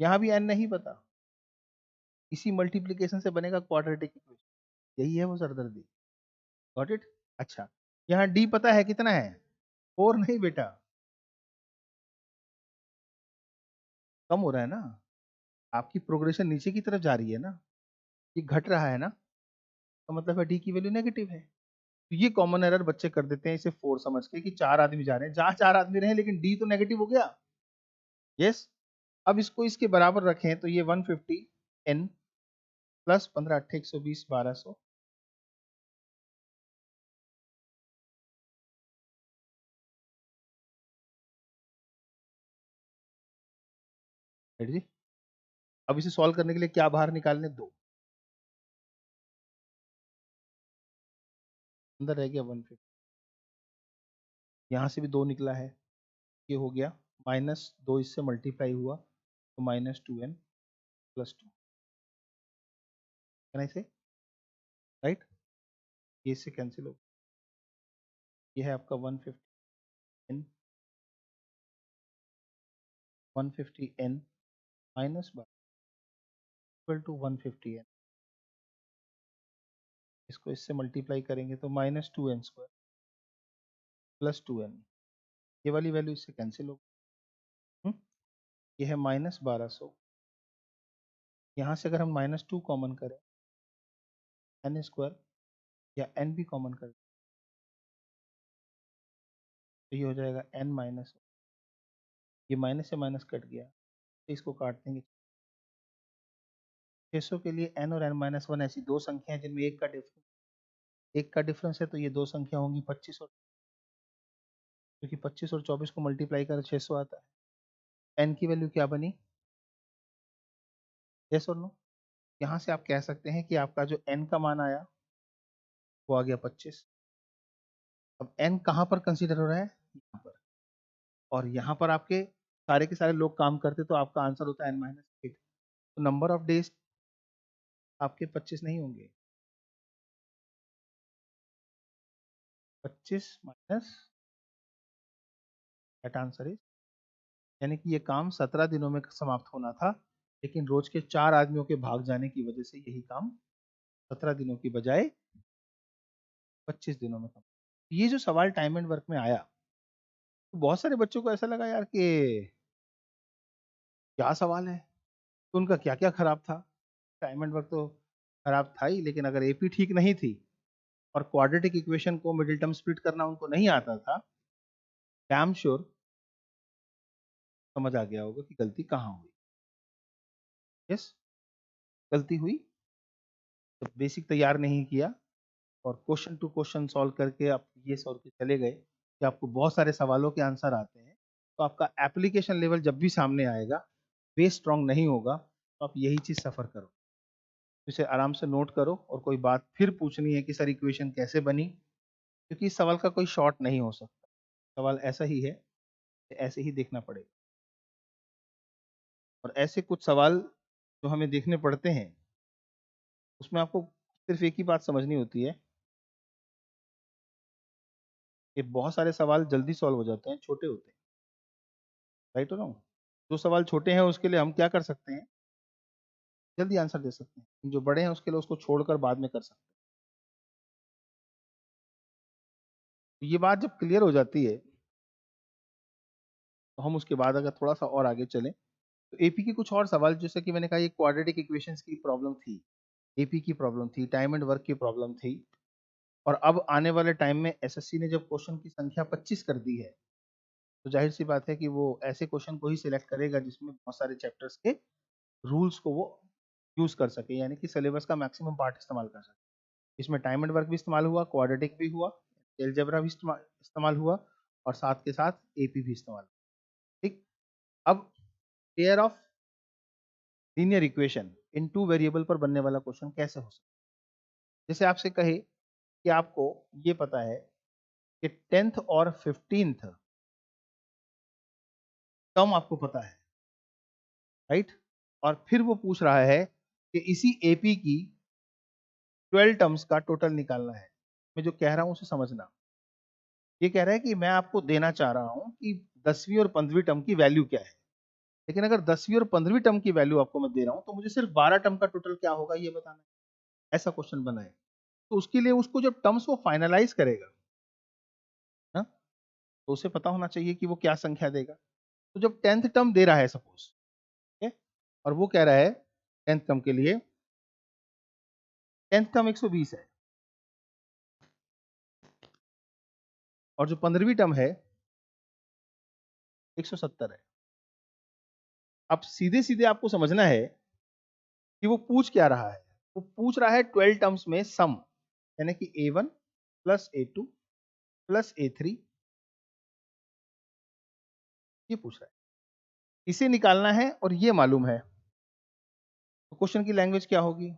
यहाँ भी n नहीं पता, इसी मल्टीप्लीकेशन से बनेगा क्वाड्रेटिक इक्वेशन. यही है वो सरदर्दी. Got it. अच्छा, यहाँ d पता है कितना है, 4 नहीं बेटा, कम हो रहा है ना. आपकी प्रोग्रेशन नीचे की तरफ जा रही है ना, ये घट रहा है ना, तो मतलब है d की वैल्यू नेगेटिव है. तो ये कॉमन एरर बच्चे कर देते हैं इसे 4 समझ के कि 4 आदमी जा रहे हैं, जहां 4 आदमी रहे लेकिन d तो नेगेटिव हो गया. यस. अब इसको इसके बराबर रखें तो ये 150 n प्लस 15 8 120 1200. रेडी जी. अब इसे सॉल्व करने के लिए क्या बाहर निकालने, 2 अंदर रह गया 150. यहाँ से भी 2 निकला है, ये हो गया -2, इससे मल्टीप्लाई हुआ तो -2n प्लस 2. कैन आई से राइट. ये इससे कैंसिल हो. ये है आपका 150n 150n minus equal to 150n. इसको इससे मल्टीप्लाई करेंगे तो -2n² प्लस 2n. ये वाली वैल्यू इससे कैंसिल हो. ये है -1200. यहाँ से अगर हम -2 कॉमन करें, n² या n भी कॉमन करें तो ये हो जाएगा n-, ये माइनस से माइनस कट गया तो इसको काट देंगे. 600 के लिए n और n-1 ऐसी दो संख्या हैं जिनमें एक का डिफरेंस है, तो ये दो संख्या होंगी 25 और, क्योंकि 25 और 24 को मल्टीप्लाई कर 600 आता है. n की वैल्यू क्या बनी, यस और नो. यहाँ से आप कह सकते हैं कि आपका जो n का मान आया वो आ गया 25. अब n कहाँ पर कंसीडर हो रहा है, यहाँ पर. और यहाँ पर आपके सारे के सारे लोग काम करते तो आपका आंसर होता है n-8. तो नंबर ऑफ डेज आपके 25 नहीं होंगे, 25 माइनस दैट आंसर इज, यानी कि ये काम 17 दिनों में समाप्त होना था, लेकिन रोज के 4 आदमियों के भाग जाने की वजह से यही काम 17 दिनों की बजाय 25 दिनों में खत्म. ये जो सवाल टाइम एंड वर्क में आया तो बहुत सारे बच्चों को ऐसा लगा यार कि क्या सवाल है, तो उनका क्या क्या खराब था। टाइम एंड वर्क तो खराब था ही, लेकिन अगर एपी ठीक नहीं थी और क्वाड्रेटिक इक्वेशन को मिडिल टर्म स्प्लिट करना उनको नहीं आता था, डैम श्योर समझ आ गया होगा कि गलती कहाँ हुई। यस, गलती हुई तो बेसिक तैयार नहीं किया और क्वेश्चन टू क्वेश्चन सॉल्व करके आप ये सोच के चले गए कि आपको बहुत सारे सवालों के आंसर आते हैं, तो आपका एप्लीकेशन लेवल जब भी सामने आएगा, बेस स्ट्रांग नहीं होगा, तो आप यही चीज सफर करो। इसे आराम से नोट करो और कोई बात फिर पूछनी है कि सर इक्वेशन कैसे बनी, क्योंकि इस सवाल का कोई शॉर्ट नहीं हो सकता, सवाल ऐसा ही है, ऐसे ही देखना पड़ेगा। और ऐसे कुछ सवाल जो हमें देखने पड़ते हैं, उसमें आपको सिर्फ एक ही बात समझनी होती है कि बहुत सारे सवाल जल्दी सॉल्व हो जाते हैं, छोटे होते हैं। राइट हो रॉन्ग? जो सवाल छोटे हैं उसके लिए हम क्या कर सकते हैं, जल्दी आंसर दे सकते हैं। जो बड़े हैं उसके लिए उसको छोड़कर बाद में कर सकते हैं। तो ये बात जब क्लियर हो जाती है, तो हम उसके बाद अगर थोड़ा सा और आगे चलें, तो एपी के कुछ और सवाल, जैसे कि मैंने कहा ये क्वाड्रेटिक इक्वेशंस की प्रॉब्लम थी, एपी की प्रॉब्लम थी, टाइम एंड वर्क की प्रॉब्लम थी। और अब आने वाले टाइम में एसएससी ने जब क्वेश्चन की संख्या 25 कर दी है, तो जाहिर सी बात है कि वो ऐसे क्वेश्चन को ही सिलेक्ट करेगा जिसमें बहुत सारे चैप्टर्स के रूल्स को वो यूज कर सके, यानी कि सिलेबस का मैक्सिमम पार्ट इस्तेमाल कर सके। इसमें टाइम एंड वर्क भी इस्तेमाल हुआ, क्वाड्रेटिक भी हुआ, एलजेब्रा भी इस्तेमाल हुआ, और साथ के साथ एपी भी इस्तेमाल। ठीक। अब pair of linear equation in two variable पर बनने वाला क्वेश्चन कैसे हो सकता है। जैसे आपसे कहे कि आपको ये पता है कि 10th और 15th टर्म आपको पता है, राइट, और फिर वो पूछ रहा है कि इसी एपी की 12 टर्म्स का टोटल निकालना है। मैं जो कह रहा हूं उसे समझना। ये कह रहा है कि मैं आपको देना चाह रहा हूं कि 10वीं और 15वीं टर्म की वैल्यू क्या है, लेकिन अगर 10वीं और 15वीं टर्म की वैल्यू आपको मैं दे रहा हूं, तो मुझे सिर्फ 12 टर्म का टोटल क्या होगा ये बताना है। ऐसा क्वेश्चन बनाए, तो उसके लिए उसको जब टर्म्स वो फाइनलाइज करेगा ना, तो उसे पता होना चाहिए कि वो क्या संख्या देगा। तो जब 10th टर्म दे रहा है सपोज, ठीक है, और वो कह रहा है 10th टर्म के लिए 10th टर्म 120 है, और जो 15वीं टर्म है 170 है। अब सीधे सीधे आपको समझना है कि वो पूछ क्या रहा है। वो पूछ रहा है 12 टर्म्स में सम, यानी कि A1 plus A2 plus A3, ये पूछ रहा है, इसे निकालना है और ये मालूम है। तो क्वेश्चन की लैंग्वेज क्या होगी?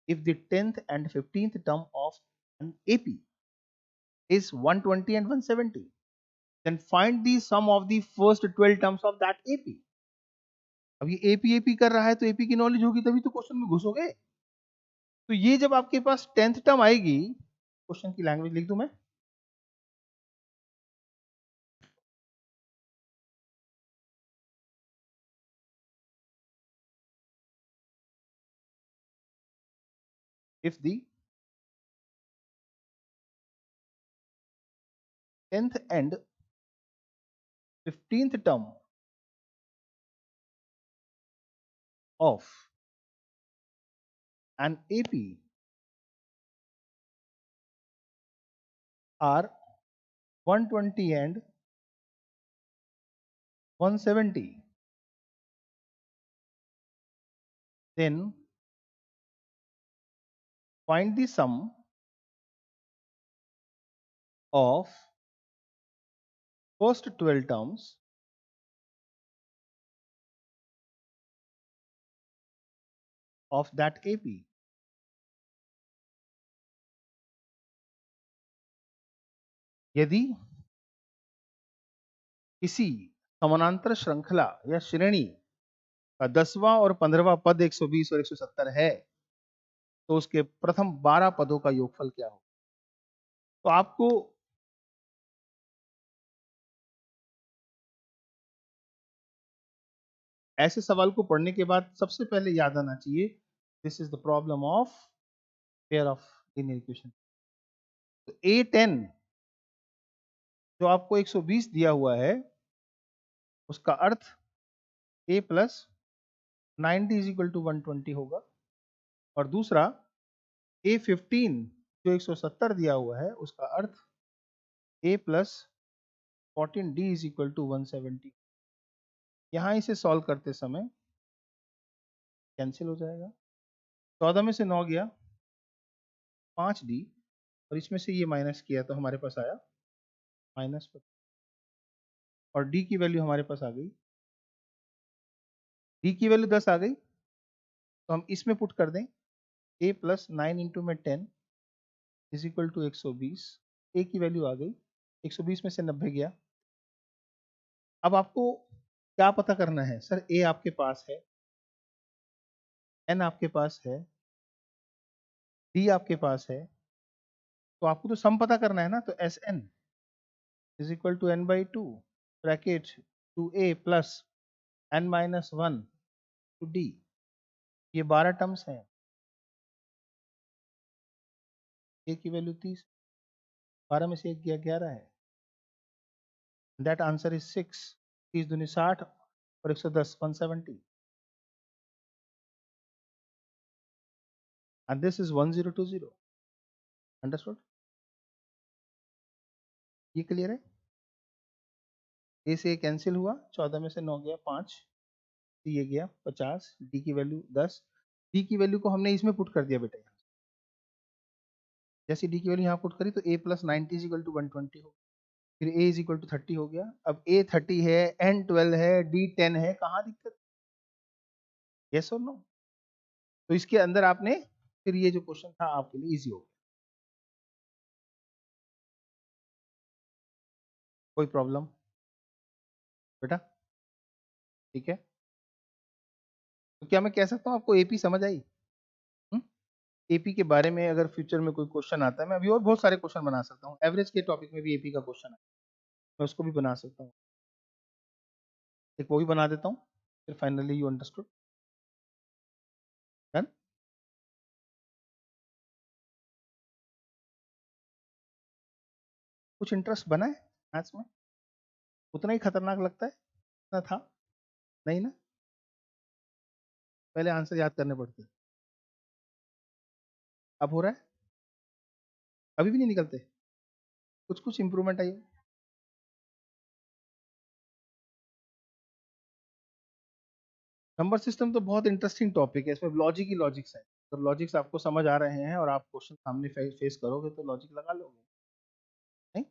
If the 10th and 15th term of an AP is 120 and 170, then find the sum of the first 12 terms of that AP। अब ये एपी एपी कर रहा है, तो एपी की नॉलेज होगी तभी तो क्वेश्चन में घुसोगे। तो ये जब आपके पास 10th टर्म आएगी, क्वेश्चन की लैंग्वेज लिख दूं मैं, if the 10th and 15th term of an AP are 120 and 170, then find the sum of first 12 terms of that AP। यदि किसी समानांतर श्रृंखला या श्रेणी का 10वां और 15वां पद 120 और 170 है, तो उसके प्रथम 12 पदों का योगफल क्या हो। तो आपको ऐसे सवाल को पढ़ने के बाद सबसे पहले याद आना चाहिए, this is the problem of pair of linear equation. तो A10 जो आपको 120 दिया हुआ है उसका अर्थ a plus 90 is equal to 120 होगा, और दूसरा a15 जो 170 दिया हुआ है उसका अर्थ a plus 14d is equal to 170। यहाँ इसे सॉल्व करते समय कैंसिल हो जाएगा। 14 में से 9 गया, 5d, और इसमें से ये माइनस किया तो हमारे पास आया माइनस, और d की वैल्यू हमारे पास आ गई, d की वैल्यू 10 आ गई, तो हम इसमें पुट कर दें a प्लस 9 इंटू में 10 इज इक्वल टू 120। a की वैल्यू आ गई, 120 में से 90 गया। अब आपको क्या पता करना है? सर a आपके पास है, n आपके पास है, d आपके पास है, तो आपको तो सम पता करना है ना। तो S n is equal to n by two bracket two a plus n minus one two d. ये 12 टर्म्स हैं, ए की वैल्यू 30, 12 में से 1 गया 11 है। That answer is 6। 30 दूनी 60 और 110 170, and this is 1020। अंडरस्टूड? ये क्लियर है? ए से कैंसिल हुआ, 14 में से 9 गया 5, ये गया 50, डी की वैल्यू 10। डी की वैल्यू को हमने इसमें पुट कर दिया बेटा। यहाँ जैसे डी की वैल्यू यहाँ पुट करी तो a plus 90 is equal to 120 हो, फिर a इज इक्वल टू 30 हो गया। अब a 30 है, n 12 है, d 10 है, कहाँ दिक्कत? यस और नो? तो इसके अंदर आपने फिर ये जो क्वेश्चन था आपके लिए इजी हो गया। कोई प्रॉब्लम बेटा? ठीक है, तो क्या मैं कह सकता हूँ आपको एपी समझ आई? एपी के बारे में अगर फ्यूचर में कोई क्वेश्चन आता है, मैं अभी और बहुत सारे क्वेश्चन बना सकता हूँ। एवरेज के टॉपिक में भी एपी का क्वेश्चन है, मैं उसको भी बना सकता हूँ। एक वो भी बना देता हूँ, फिर फाइनली यू अंडरस्टूड। डन? कुछ इंटरेस्ट बना है मैथ्स में? उतना ही खतरनाक लगता है ना था? नहीं ना? पहले आंसर याद करने पड़ते, अब हो रहा है? अभी भी नहीं निकलते? कुछ कुछ इंप्रूवमेंट आई? नंबर सिस्टम तो बहुत इंटरेस्टिंग टॉपिक है, इसमें लॉजिक ही लॉजिक्स है। तो लॉजिक्स आपको समझ आ रहे हैं और आप क्वेश्चन सामने फेस करोगे तो लॉजिक लगा लोगे, नहीं?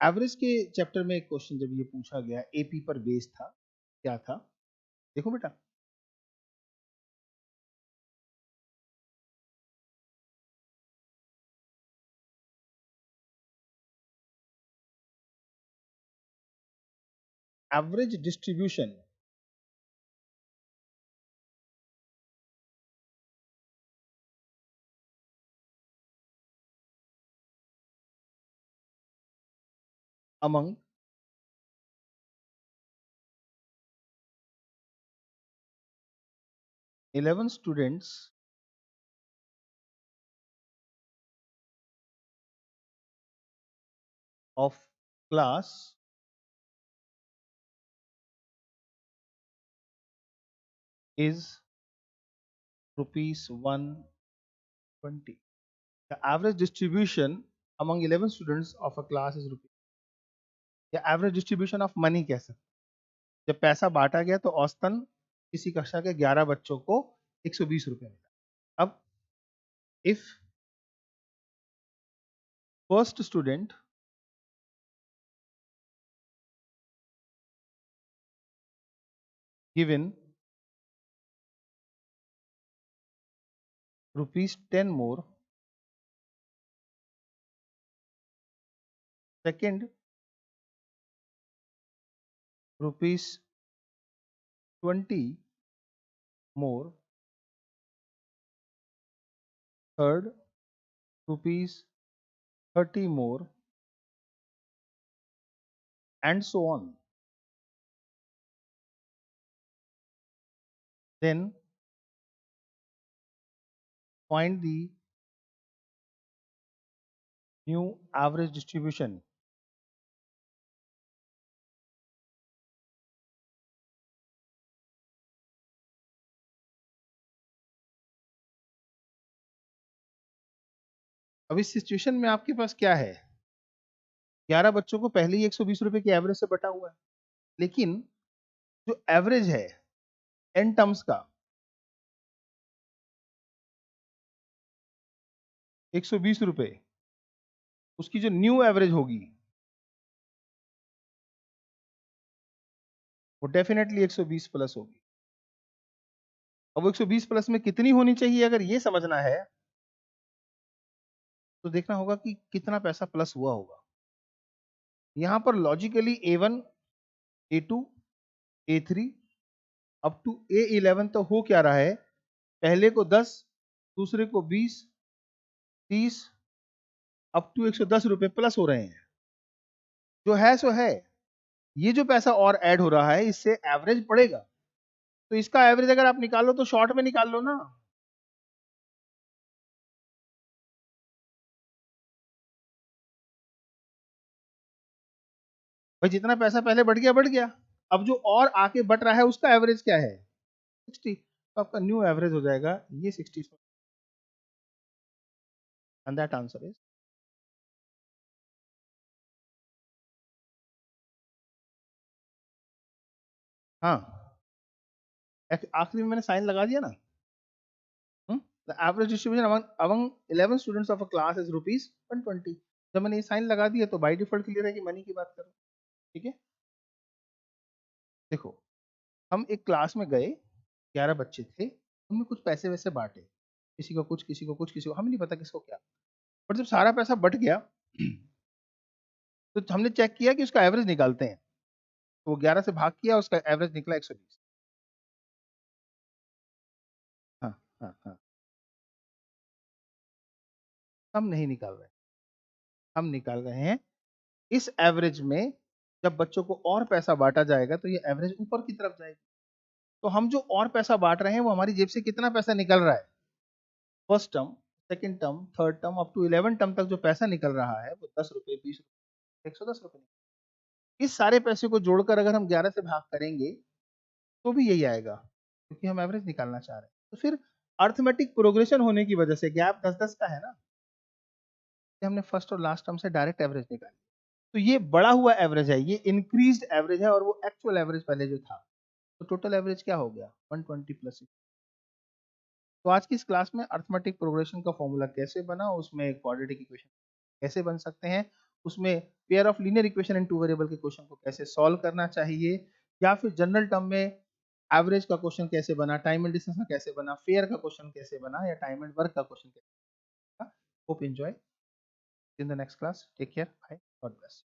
एवरेज के चैप्टर में एक क्वेश्चन जब ये पूछा गया, एपी पर बेस था, क्या था? देखो बेटा, average distribution among 11 students of class is rupees 120. The average distribution among 11 students of a class is rupees, या एवरेज डिस्ट्रीब्यूशन ऑफ मनी कह सकते। जब पैसा बांटा गया तो औसतन किसी कक्षा के 11 बच्चों को 120 रुपए मिला। अब if first student given rupees 10 more, second rupees 20 more, third rupees 30 more, and so on, then find the new average distribution. अब इस सिचुएशन में आपके पास क्या है, 11 बच्चों को पहले ही 120 रुपए की एवरेज से बटा हुआ है, लेकिन जो एवरेज है एन टर्म्स का 120 रुपए, उसकी जो न्यू एवरेज होगी वो डेफिनेटली 120 प्लस होगी। अब 120 प्लस में कितनी होनी चाहिए, अगर ये समझना है तो देखना होगा कि कितना पैसा प्लस हुआ होगा। यहां पर logically A1, A2, A3 up to A11 तो हो क्या रहा है, पहले को 10, दूसरे को 20, 30 अप टू 110 रुपए प्लस हो रहे हैं। जो है सो है, ये जो पैसा और ऐड हो रहा है इससे एवरेज पड़ेगा, तो इसका एवरेज अगर आप निकालो तो शॉर्ट में निकाल लो ना। भाई जितना पैसा पहले बढ़ गया बढ़ गया, अब जो और आके बढ़ रहा है उसका एवरेज क्या है, 60, तो आपका न्यू एवरेज हो जाएगा ये 60, एंड दैट आंसर इज। हाँ, आखिरी में मैंने साइन लगा दिया ना। The average distribution among 11 students of a class is rupees 120। जब मैंने ये साइन लगा दिया तो बाय डिफॉल्ट क्लियर है कि मनी की बात करो। ठीक है, देखो हम एक क्लास में गए, 11 बच्चे थे, उनमें कुछ पैसे वैसे बांटे, किसी को कुछ, किसी को कुछ, किसी को, हमें नहीं पता किसको क्या। पर जब सारा पैसा बट गया तो हमने चेक किया कि उसका एवरेज निकालते हैं, तो वो 11 से भाग किया, उसका एवरेज निकला 120। हाँ, हाँ, हाँ, हम नहीं निकाल रहे, हम निकाल रहे हैं इस एवरेज में। जब बच्चों को और पैसा बांटा जाएगा तो ये एवरेज ऊपर की तरफ जाएगी। तो हम जो और पैसा बांट रहे हैं वो हमारी जेब से कितना पैसा निकल रहा है, first term, second term, third term up to 11 term तक जो पैसा निकल रहा है वो 10 रुपए, 20 रुपए, 110 रुपए। इस सारे पैसे को जोड़कर अगर हम 11 से भाग करेंगे तो भी यही आएगा, क्योंकि हम एवरेज निकालना चाह रहे हैं। तो फिर अर्थमेटिक प्रोग्रेशन होने की वजह से गैप 10-10 का है ना, कि हमने फर्स्ट और लास्ट टर्म से डायरेक्ट एवरेज निकाली। तो ये बढ़ा हुआ एवरेज है, ये इंक्रीज्ड एवरेज है, और वो एक्चुअल एवरेज पहले जो था। तो टोटल एवरेज क्या हो गया, 120 प्लस। तो आज की इस क्लास में अर्थमेटिक प्रोग्रेशन का फॉर्मूला कैसे बना, उसमें क्वाड्रेटिक इक्वेशन कैसे बन सकते हैं, उसमें pair of linear equation and two variable के क्वेश्चन को कैसे सॉल्व करना चाहिए, या फिर जनरल टर्म में एवरेज का क्वेश्चन कैसे बना, टाइम एंड डिस्टेंस का कैसे बना, फेयर का क्वेश्चन कैसे बना, या टाइम एंड वर्क का क्वेश्चन कैसे बना। Hope enjoy in the next class, take care, bye, god bless.